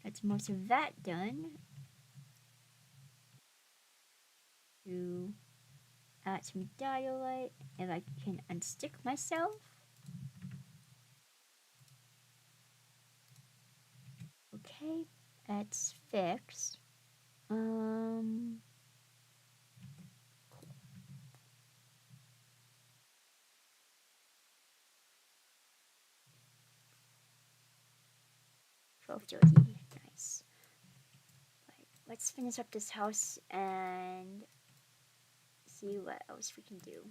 Got most of that done. To add some dialite, if I can unstick myself. Okay, that's fixed. Cool. 12:30. Nice. Right, let's finish up this house and see what else we can do.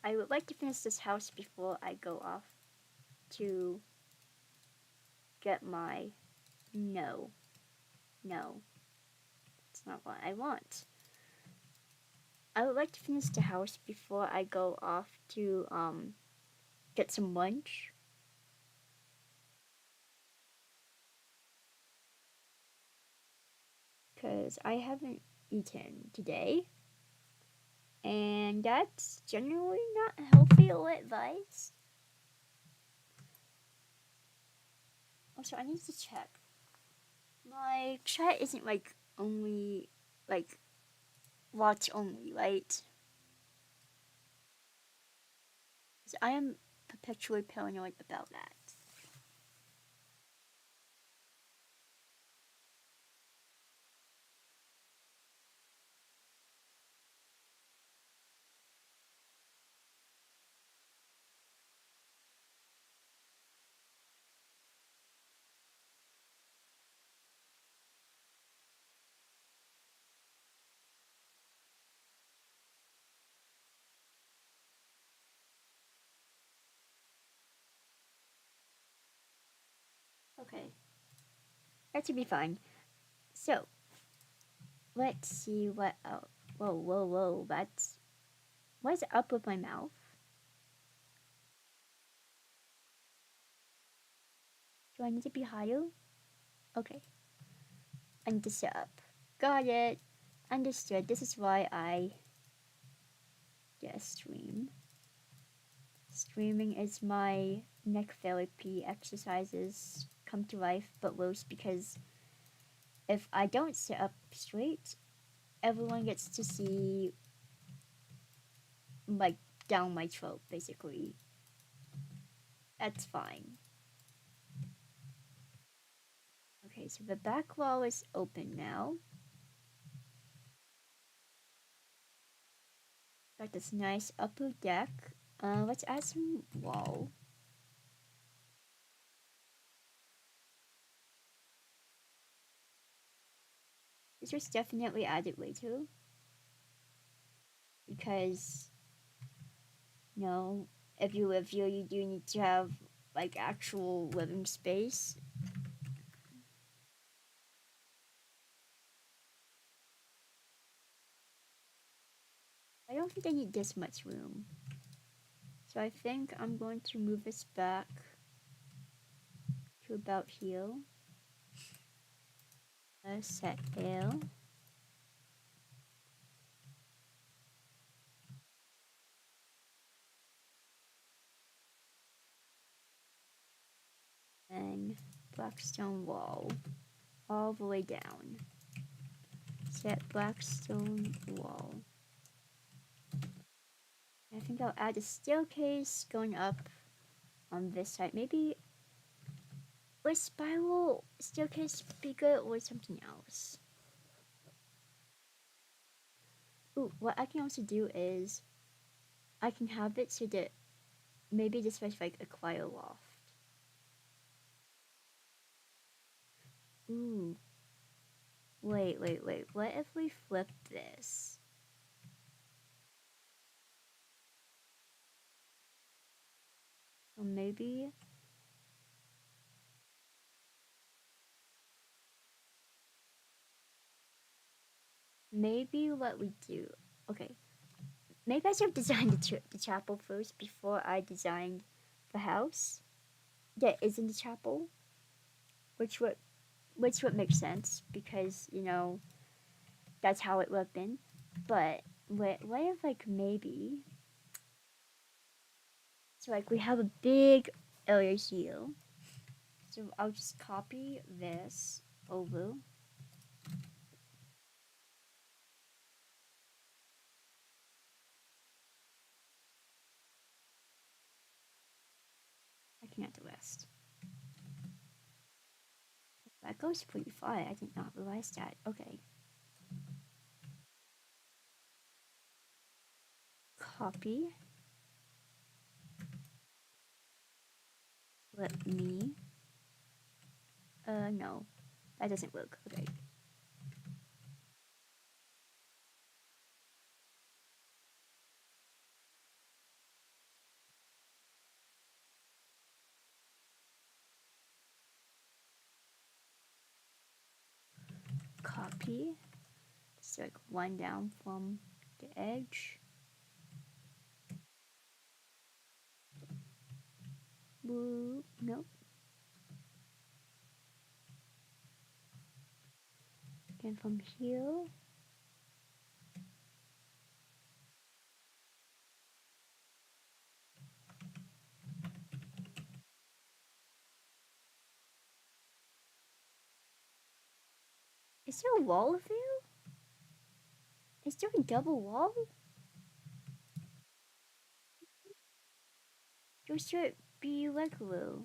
I would like to finish this house before I go off to get my... No. No. That's not what I want. I would like to finish the house before I go off to get some lunch. Because I haven't eaten today. And that's generally not healthy or advice. Also, I need to check. My chat isn't like only like watch only, right? So I am perpetually paranoid about that. Okay. That should be fine. So, let's see what else. Whoa, whoa, whoa. That's... What's up with my mouth? Do I need to be higher? Okay. I need to set up. Got it. Understood. This is why I stream. Streaming is my neck therapy exercises come to life, but worse because if I don't sit up straight, everyone gets to see like down my throat basically. That's fine. Okay, so the back wall is open now. Got this nice upper deck. Let's add some wall. This was definitely added later because, you know, if you live here, you do need to have like actual living space. I don't think I need this much room. So I think I'm going to move this back to about here. Set L. And Blackstone wall all the way down. Set Blackstone wall. I think I'll add a staircase going up on this side. Maybe a spiral staircase bigger or something else. Ooh, what I can also do is I can have it so that maybe this was like a choir loft. Ooh. Wait. What if we flip this? Or maybe... Maybe what we do... Okay. Maybe I should have designed the chapel first before I designed the house that is in the chapel. Which would make sense because, you know, that's how it would have been. But what if like maybe... So like we have a big area here. So I'll just copy this over. I can add the rest. That goes pretty far. I did not realize that. Okay. Copy. Let me. No. That doesn't work. Okay. Copy. It's like one down from the edge. Woo. Nope. Again from here. Is there a wall there? Is there a double wall? Or should it be regular?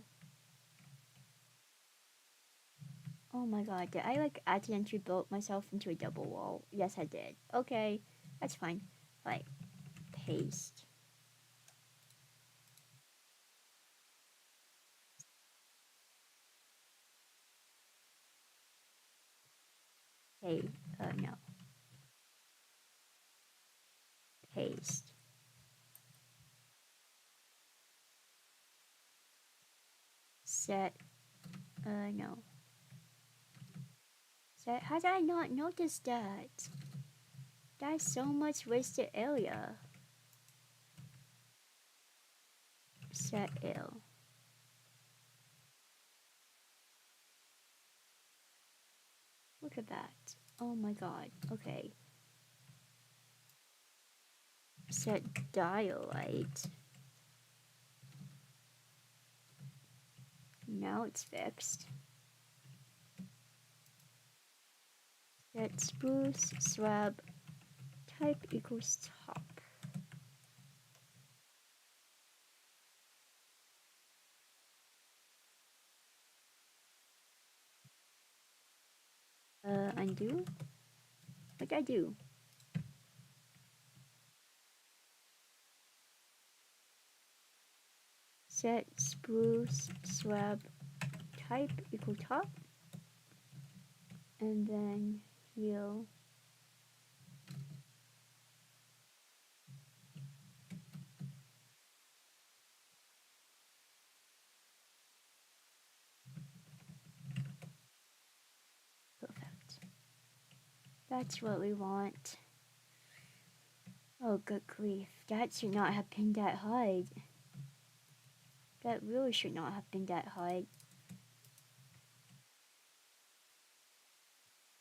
Oh my god, did I like accidentally build myself into a double wall? Yes, I did. Okay, that's fine. Like, paste. Hey, no. Paste. Set, no. Set, how did I not notice that? That's so much wasted area. Set ill. Look at that. Oh my god. Okay. Set dialight. Now it's fixed. Set spruce slab type equals top. Undo. What did I do? Set spruce slab type equal top. And then heal. Perfect. That's what we want. Oh, good grief. That should not have been that hard. That really should not have been that hard.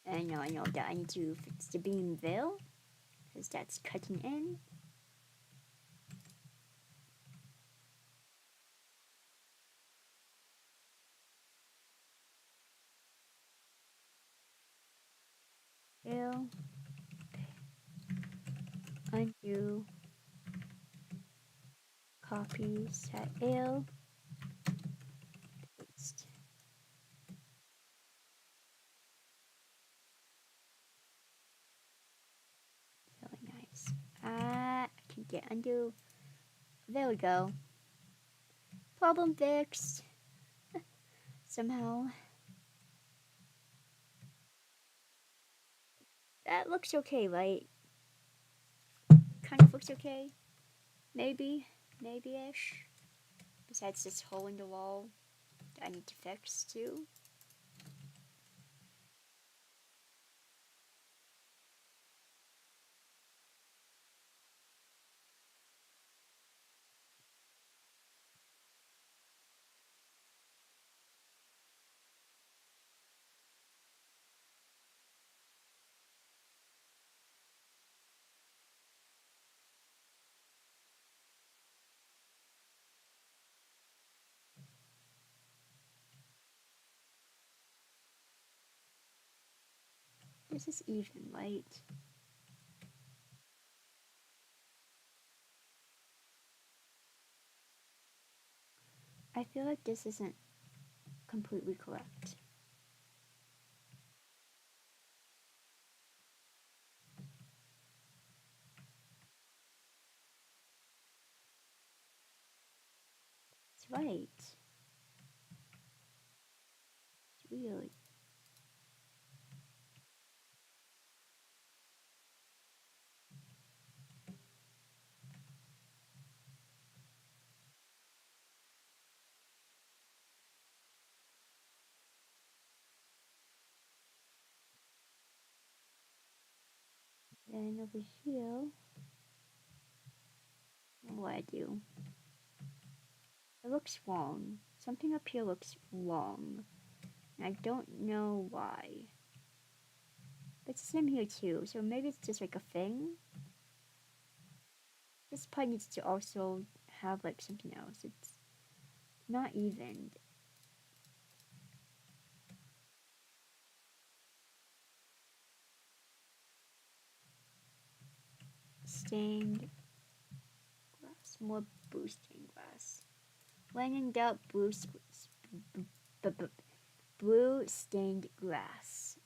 And now I know that I need to fix the beam veil, because that's cutting in. Veil. Undo. Copy. Set L. Paste. Really nice. I can get undo. There we go. Problem fixed. Somehow. That looks okay, right? Kind of looks okay. Maybe. Maybe-ish. Besides this hole in the wall that I need to fix too. This is even, right? I feel like this isn't completely correct. It's right. It's weird. Then over here, what I do? It looks wrong. Something up here looks wrong. And I don't know why. But it's the same here too, so maybe it's just like a thing. This part needs to also have like something else. It's not even. Stained glass. More blue stained glass. When in doubt, blue stained glass.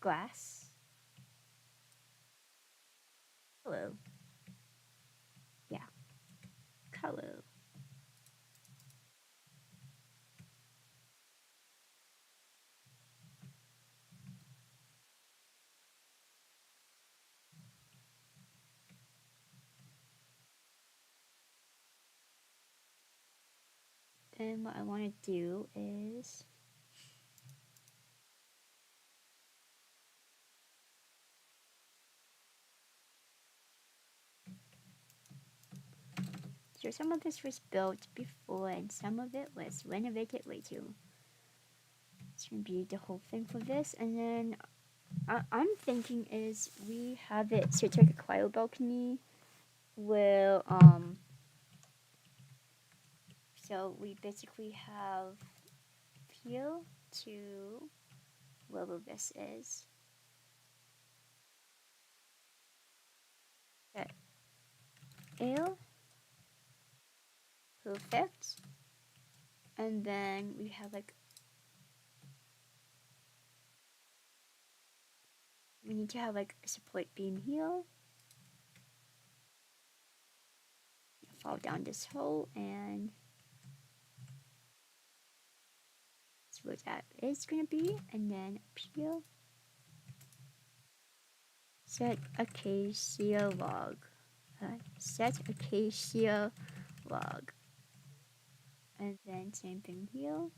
Glass? Hello. Yeah. Color. Then what I want to do is so some of this was built before and some of it was renovated later. It's gonna be the whole thing for this, and then I'm thinking is we have it so it's like a cryo balcony. Where so we basically have here to wherever this is. Okay. Air. Perfect. And then we have like we need to have like a support beam here. Fall down this hole and that's where that is gonna be. And then up here, set acacia log. Set acacia log. And then same thing here.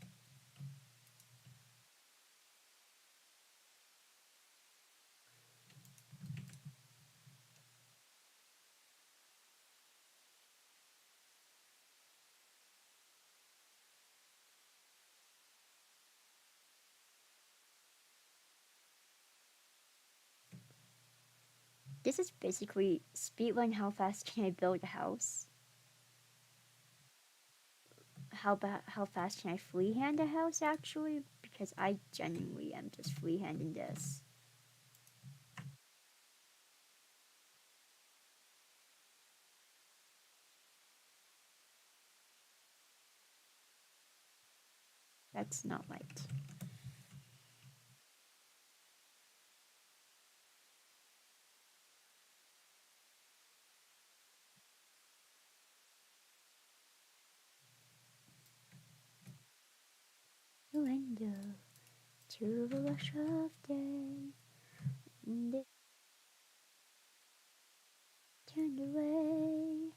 This is basically speedrun how fast can I build a house. How fast can I freehand a house actually? Because I genuinely am just freehanding this. That's not right. Surrender to the rush of day. And it turned away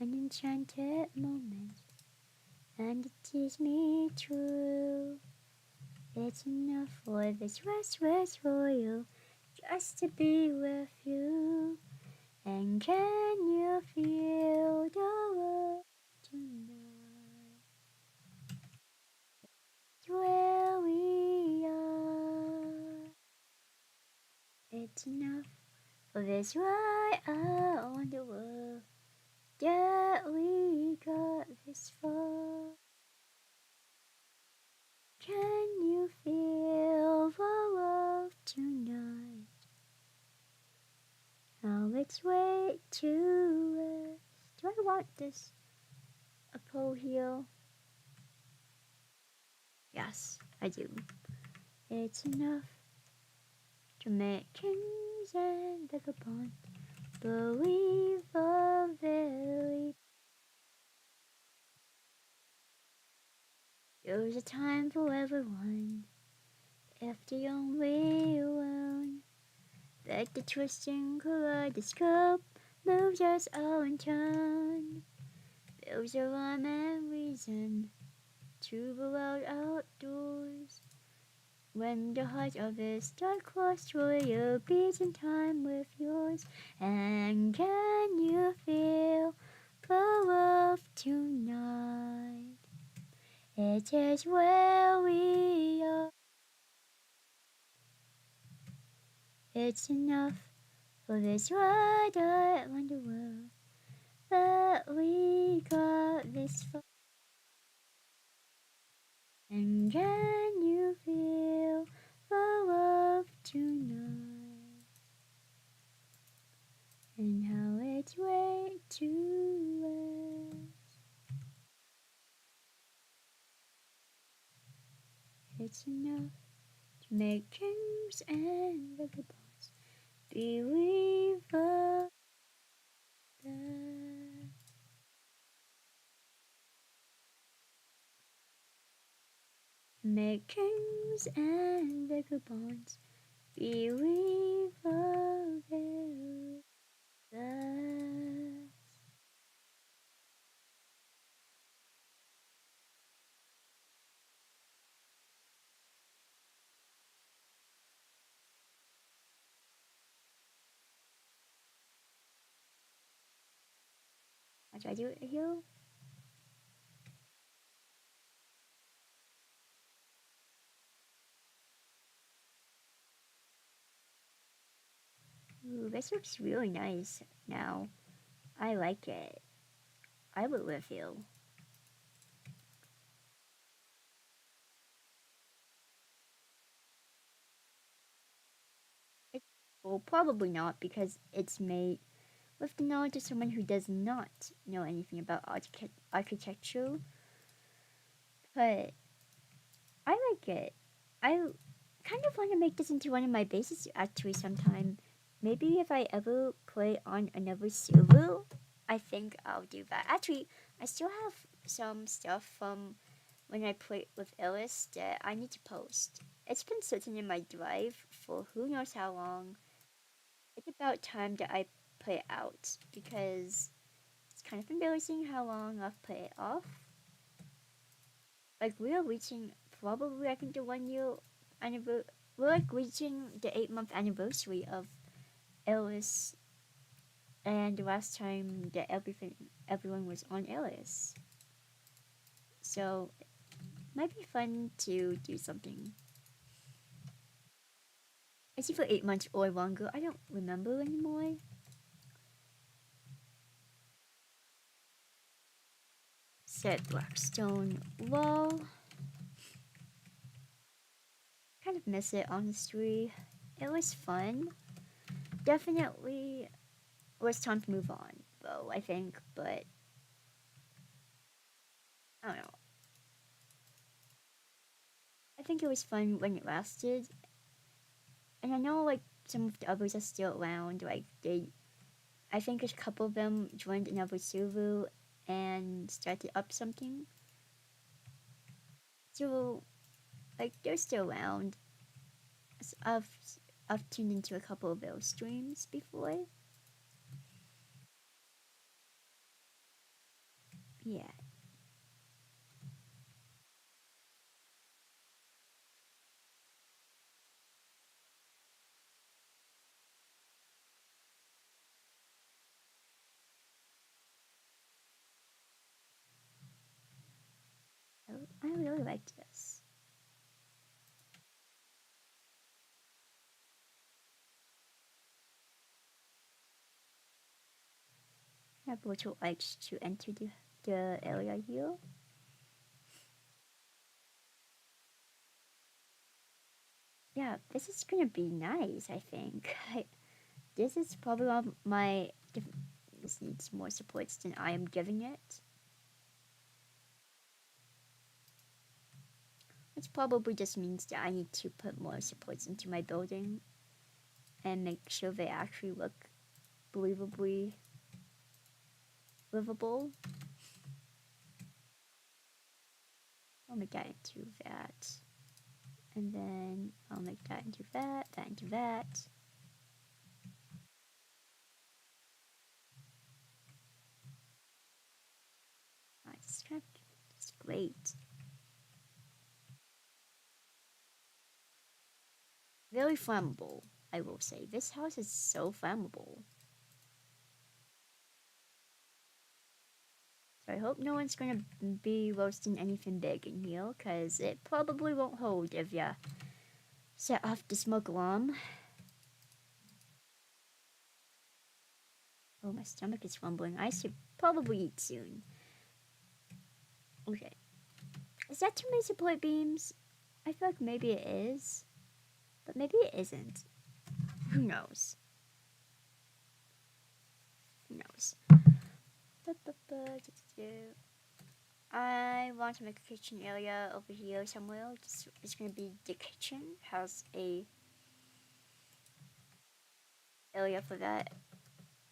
an enchanted moment. And it teased me true. It's enough for this restless royal just to be with you. And can you feel the love tonight? Where we are. It's enough for this ride on the world that we got this far. Can you feel the love tonight? way to us. Do I want this? A pole heel? Yes, I do. It's enough to make kings and vagabonds believe a very. There's a time for everyone, if they only learn that the twisting kaleidoscope moves us all in turn. There's a rhyme and reason to go out outdoors. When the heart of it starts close to your beats in time with yours. And can you feel the love tonight? It is where we are. It's enough for this ride around the world that we got this far. And can you feel the love tonight? And how it's way to us. It's enough to make kings and vagabonds believe us. Make kings and vagabonds believe of us. What do I do here? Ooh, this looks really nice now. I like it. I would live here. It, well, probably not because it's made with the knowledge of someone who does not know anything about architecture. But I like it. I kind of want to make this into one of my bases actually sometime. Maybe if I ever play on another server, I think I'll do that. Actually, I still have some stuff from when I played with Ellis that I need to post. It's been sitting in my drive for who knows how long. It's about time that I play it out because it's kind of embarrassing how long I've played it off. Like we are reaching probably I think the 1 year anniversary. We're like reaching the 8 month anniversary of Ellis, and the last time that everyone was on Ellis. So it might be fun to do something. Is it for 8 months or longer? I don't remember anymore. Set Blackstone wall. Kind of miss it honestly. It was fun. Definitely was time to move on though, I think, but I don't know. I think it was fun when it lasted. And I know like some of the others are still around. Like I think a couple of them joined another server and started up something. So like they're still around. So I've tuned into a couple of those streams before. Yeah, I really liked this. I have virtual likes to enter the area here. Yeah, this is gonna be nice. I think this is probably one of my this needs more supports than I am giving it. Which probably just means that I need to put more supports into my building and make sure they actually look believably livable. I'll make that into that. And then I'll make that into that into that. Nice. It's great. Very flammable, I will say. This house is so flammable. So I hope no one's gonna be roasting anything big in here, because it probably won't hold if you set off the smoke alarm. Oh, my stomach is rumbling. I should probably eat soon. Okay. Is that too many support beams? I feel like maybe it is. But maybe it isn't. Who knows? Who knows? I want to make a kitchen area over here somewhere. It's gonna be the kitchen. Has a area for that.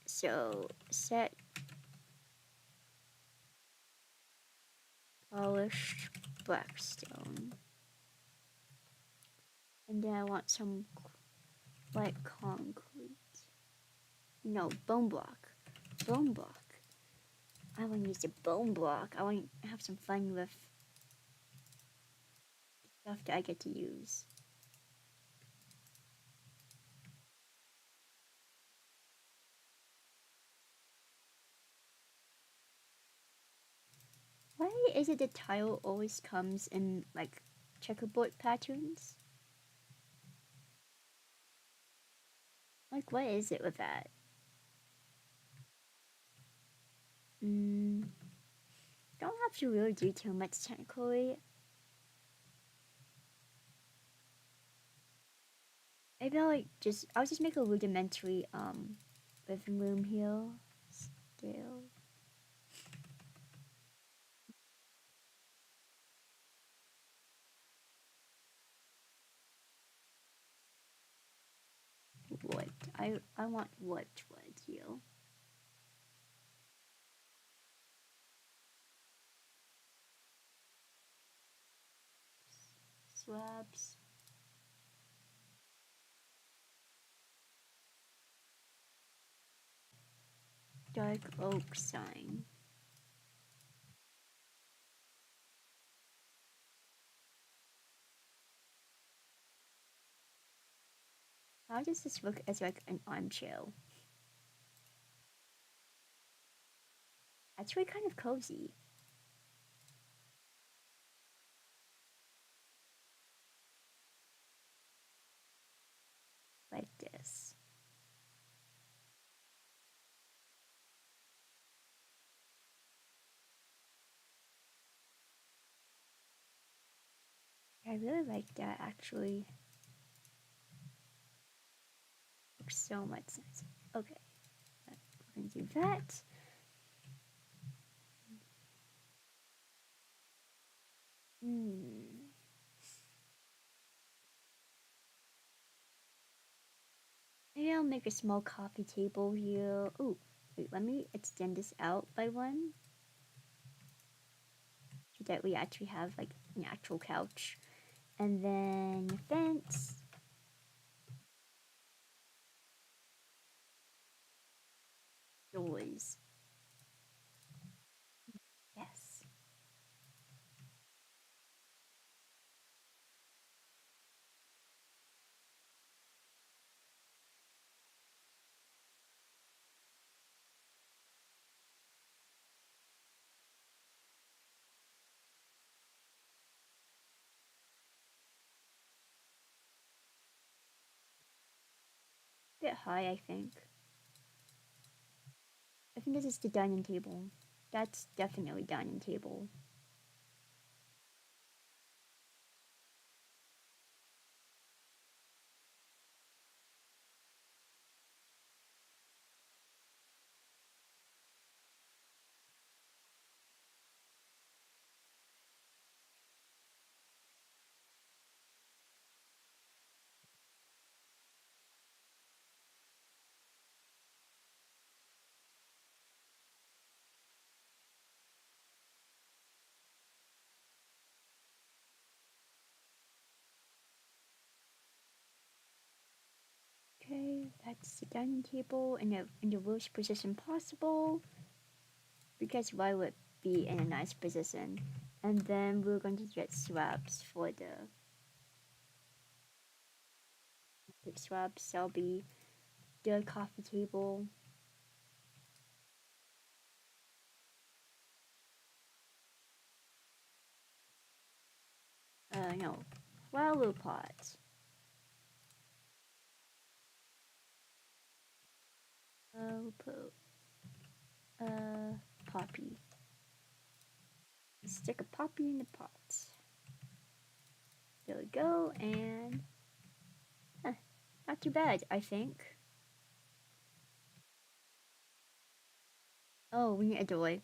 So set polished blackstone. And then I want some white concrete. No, bone block. Bone block. I want to use the bone block. I want to have some fun with stuff that I get to use. Why is it the tile always comes in like checkerboard patterns? Like, what is it with that? Don't have to really do too much technically. Maybe I'll just make a rudimentary living room here. Still. Wood. I want wood here. Slabs. Dark oak sign. How does this look as like an armchair? Actually kind of cozy. Like this. I really like that actually. Looks so much nicer. Okay. We're gonna do that. Maybe I'll make a small coffee table here. Oh, wait, let me extend this out by one. So that we actually have like an actual couch. And then fence. Doors. Yes. Bit high, I think. I think this is the dining table. That's definitely dining table. the dining table in the worst position possible, because why would be in a nice position? And then we're going to get slabs for the slabs. That'll be the coffee table. No, flower pot. We'll put poppy. Stick a poppy in the pot. There we go, and not too bad, I think. Oh, we need a doily.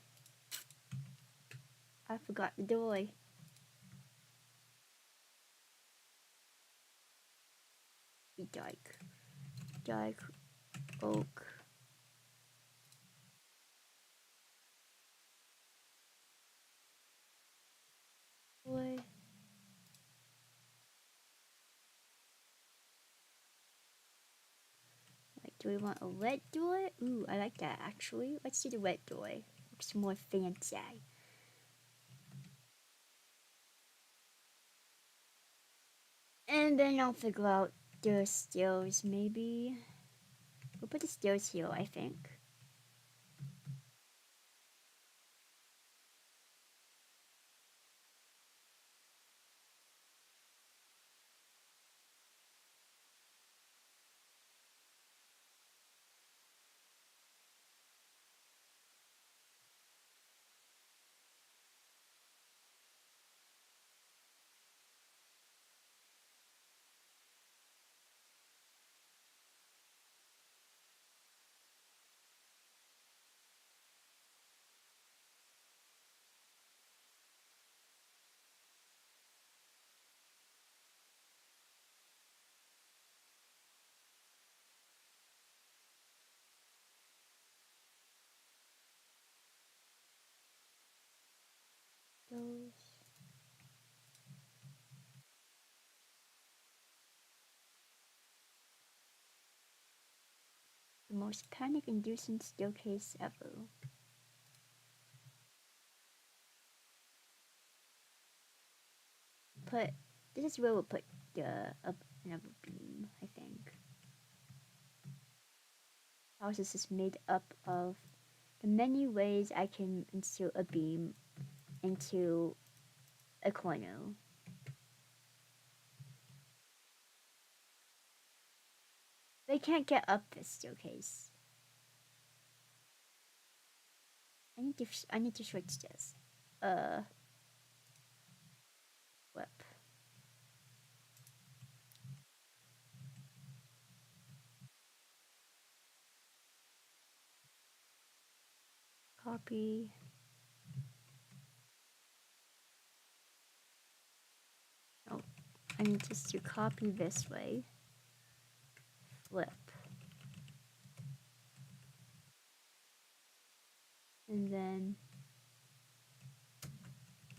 I forgot the doily. Dyke, oak. Boy. Like, do we want a red doily? Ooh, I like that actually. Let's do the red doily. Looks more fancy. And then I'll figure out the stairs, maybe. We'll put the stairs here, I think. Those. The most panic-inducing staircase ever. This is where we'll put another beam, I think. Houses is made up of the many ways I can insert a beam into a corner. They can't get up this staircase. I need to switch this. Whip. Copy. Oh, I need just to copy this way. Flip. And then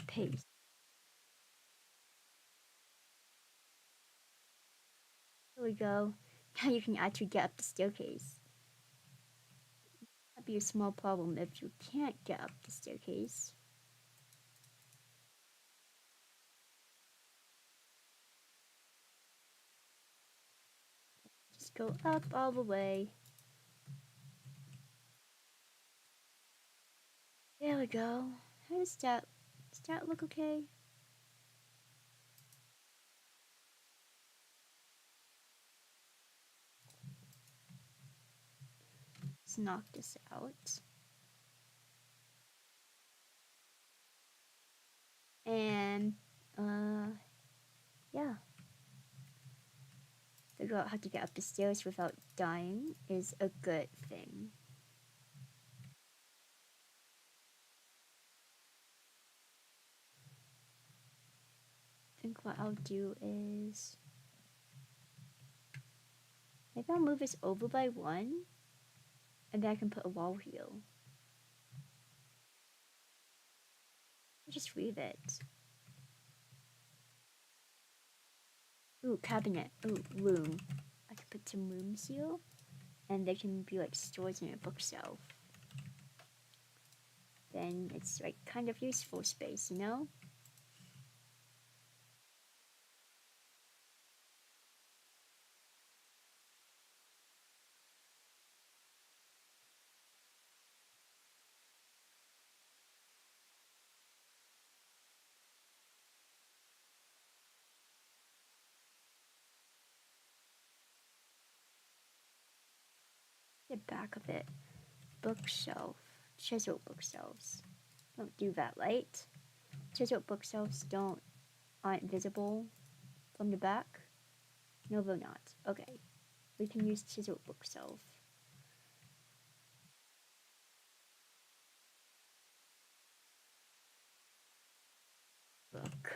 paste. There we go. Now you can actually get up the staircase. That'd be a small problem if you can't get up the staircase. Just go up all the way. There we go. How does that look okay? Let's knock this out. And yeah. Figure out how to get up the stairs without dying is a good thing. I think what I'll do is maybe I'll move this over by one, and then I can put a wall here. I'll just leave it. Ooh, cabinet. Ooh, room. I could put some rooms here. and they can be like stored in a bookshelf. Then it's like kind of useful space, you know? The back of it. Bookshelf. Chisel bookshelves. Don't do that, right? Chisel bookshelves aren't visible from the back. No, they're not. Okay. We can use chisel bookshelf. Book.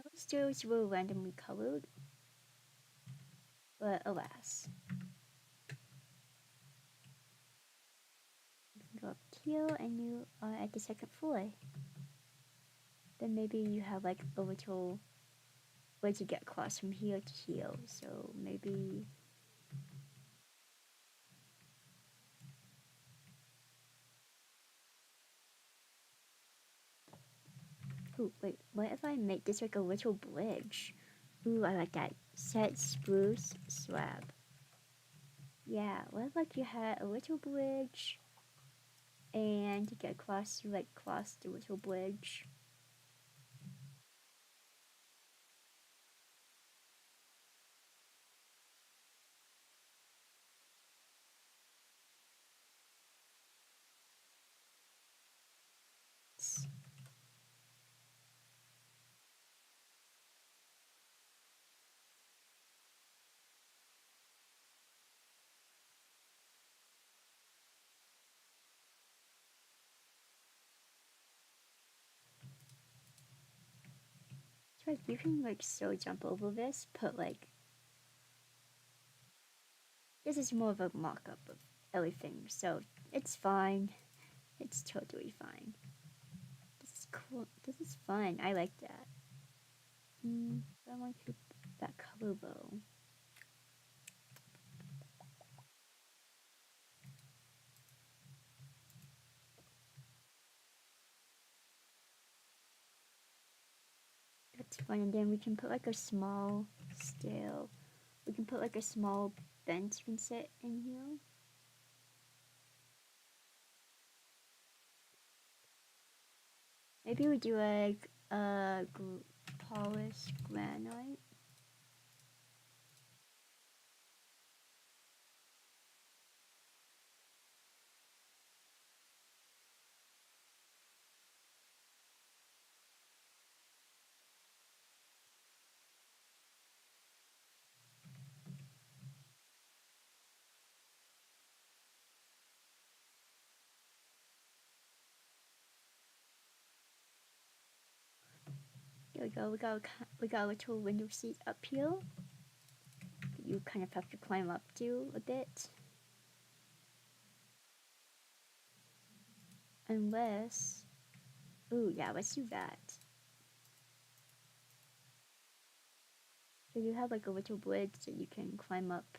Those stairs were randomly colored, but alas. You can go up here and you are at the second floor. Then maybe you have like a little way to get across from here to here. So maybe. Ooh, wait, what if I make this like a little bridge? Ooh, I like that. Set spruce slab. Yeah, what if like you had a little bridge and to get across, you like cross the little bridge. So like you can like so jump over this, but like this is more of a mock-up of everything, so it's fine. It's totally fine. This is cool. This is fun. I like that. I want to that color though. That's fun. And then we can put like a small stair. We can put like a small bench you can sit in here. Maybe we do like polished granite. There we go. We got a little window seat up here. You kind of have to climb up to a bit. Unless, ooh yeah, let's do that. So you have like a little bridge that you can climb up.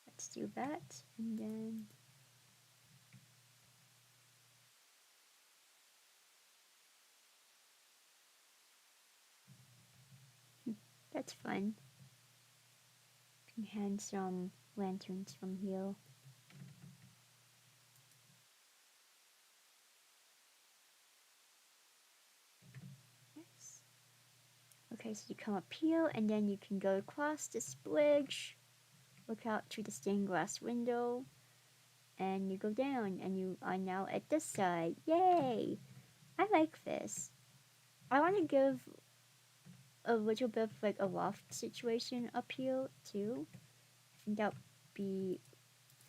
Let's do that, and then that's fun. You can hand some lanterns from here. Yes. Okay, so you come up here, and then you can go across this bridge, look out to the stained glass window, and you go down, and you are now at this side. Yay! I like this. I want to give a little bit of like a loft situation up here too. I think that would be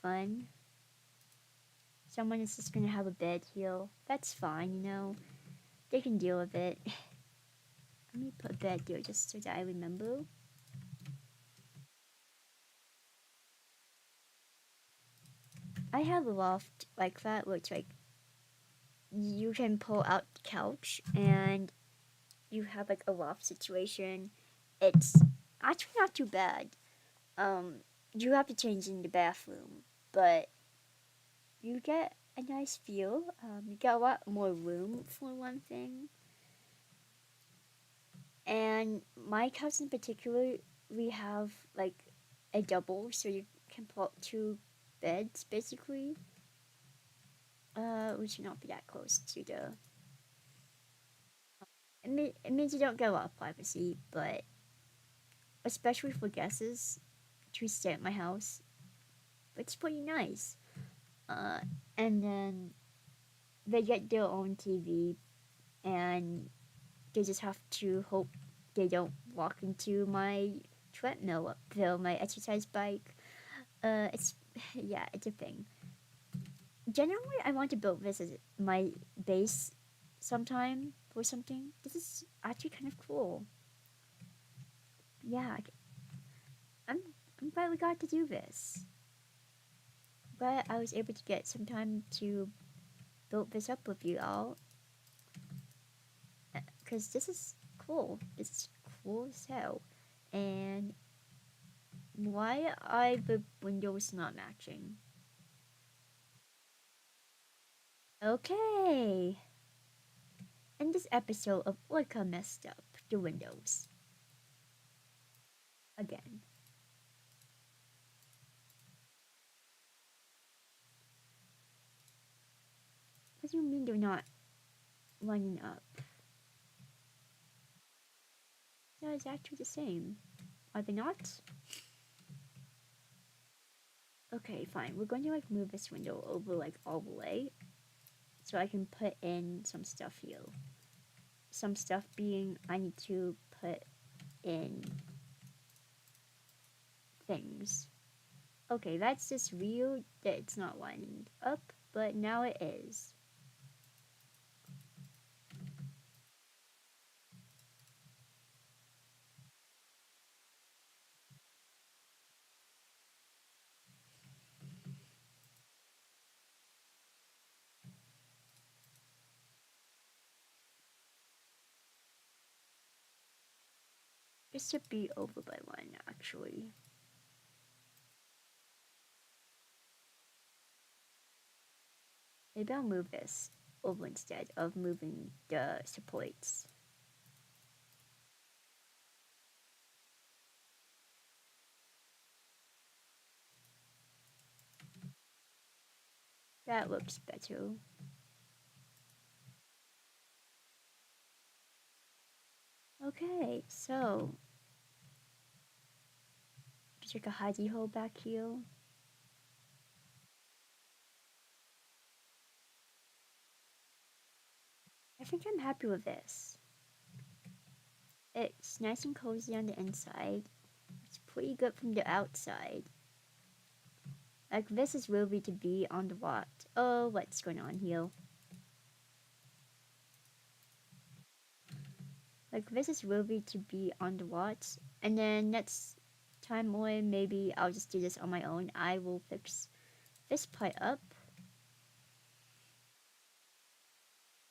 fun. Someone is just gonna have a bed here. That's fine, you know. They can deal with it. Let me put a bed here just so that I remember. I have a loft like that where it's like you can pull out the couch and you have like a loft situation. It's actually not too bad. Um, you have to change in the bathroom, but you get a nice view. You get a lot more room for one thing. And my couch in particular, we have like a double, so you can pull out two beds basically. We should not be that close to the. It means you don't get a lot of privacy, but especially for guests to stay at my house, it's pretty nice. Uh, and then they get their own TV, and they just have to hope they don't walk into my treadmill uphill, my exercise bike. It's yeah, it's a thing. Generally, I want to build this as my base sometime or something. This is actually kind of cool. Yeah, I'm I'm glad we got to do this. Glad I was able to get some time to build this up with you all, because this is cool. This is cool as hell. And why are the windows not matching? Okay. In this episode of Orca messed up the windows again. What do you mean they're not lining up? That is actually the same. Are they not? Okay, fine. We're going to like move this window over like all the way so I can put in some stuff here. Some stuff being I need to put in things. Okay, that's just weird that it's not lining up, but now it is. It should be over by one, actually. Maybe I'll move this over instead of moving the supports. That looks better. Okay, so just like a hidey hole back here. I think I'm happy with this. It's nice and cozy on the inside. It's pretty good from the outside. Like this is really to be on the what? Oh, what's going on here? Like this is really to be on the what? And then next time or maybe I'll just do this on my own. I will fix this part up.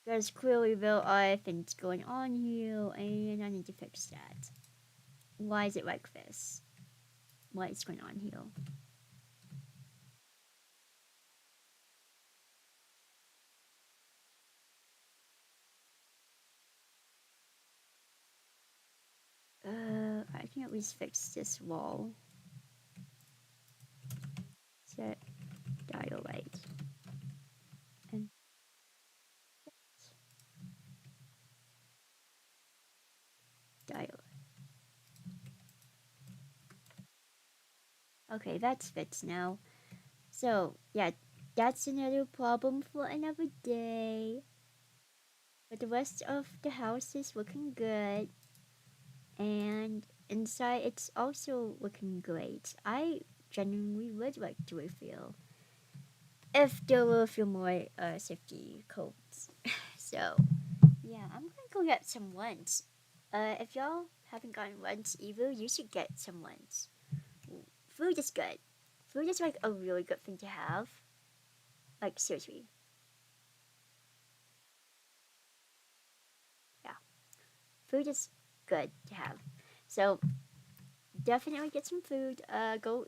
There's clearly real things going on here, and I need to fix that. Why is it like this? What is going on here? I can at least fix this wall. Set dial light. And dial. Okay, that's fixed now. So, yeah, that's another problem for another day. But the rest of the house is looking good, and inside it's also looking great. I genuinely would like to refill if there were a few more safety codes. So yeah, I'm gonna go get some lunch. If y'all haven't gotten lunch either, you should get some lunch. Food is good. Food is like a really good thing to have. Like seriously, yeah, food is good to have. So definitely get some food. Go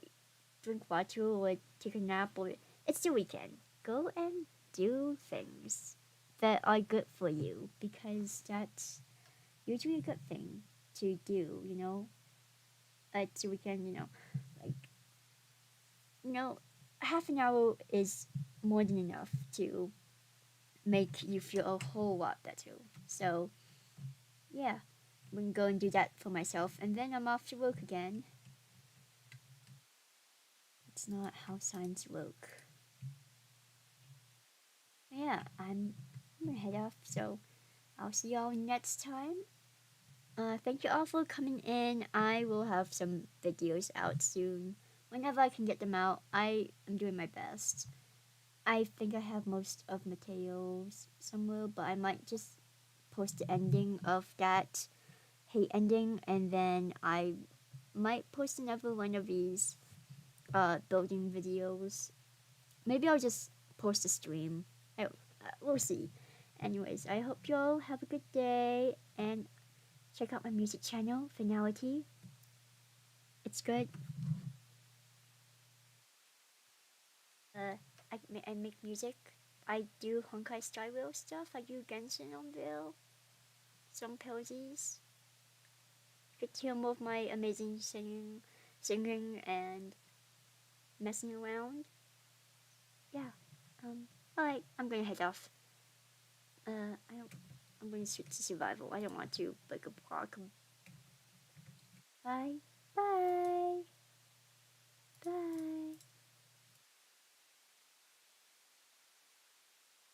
drink water or take a nap, or it's the weekend. Go and do things that are good for you because that's usually a good thing to do. It's the weekend. Like you know, half an hour is more than enough to make you feel a whole lot better. So yeah, I'm gonna go and do that for myself, and then I'm off to work again. It's not how science work. Yeah, I'm gonna head off. So I'll see y'all next time. Thank you all for coming in. I will have some videos out soon. Whenever I can get them out, I am doing my best. I think I have most of materials somewhere, but I might just post the ending of that hate ending, and then I might post another one of these building videos. Maybe I'll just post a stream. We'll see. Anyways, I hope you all have a good day and check out my music channel, Finality. It's good. Uh, I make music. I do Honkai Star Rail stuff. I do Genshin on Rail, some Pelsies. Get to hear more of my amazing singing and messing around. Yeah. Alright, I'm gonna head off. I don't. I'm gonna switch to survival. I don't want to break a block. Bye. Bye. Bye.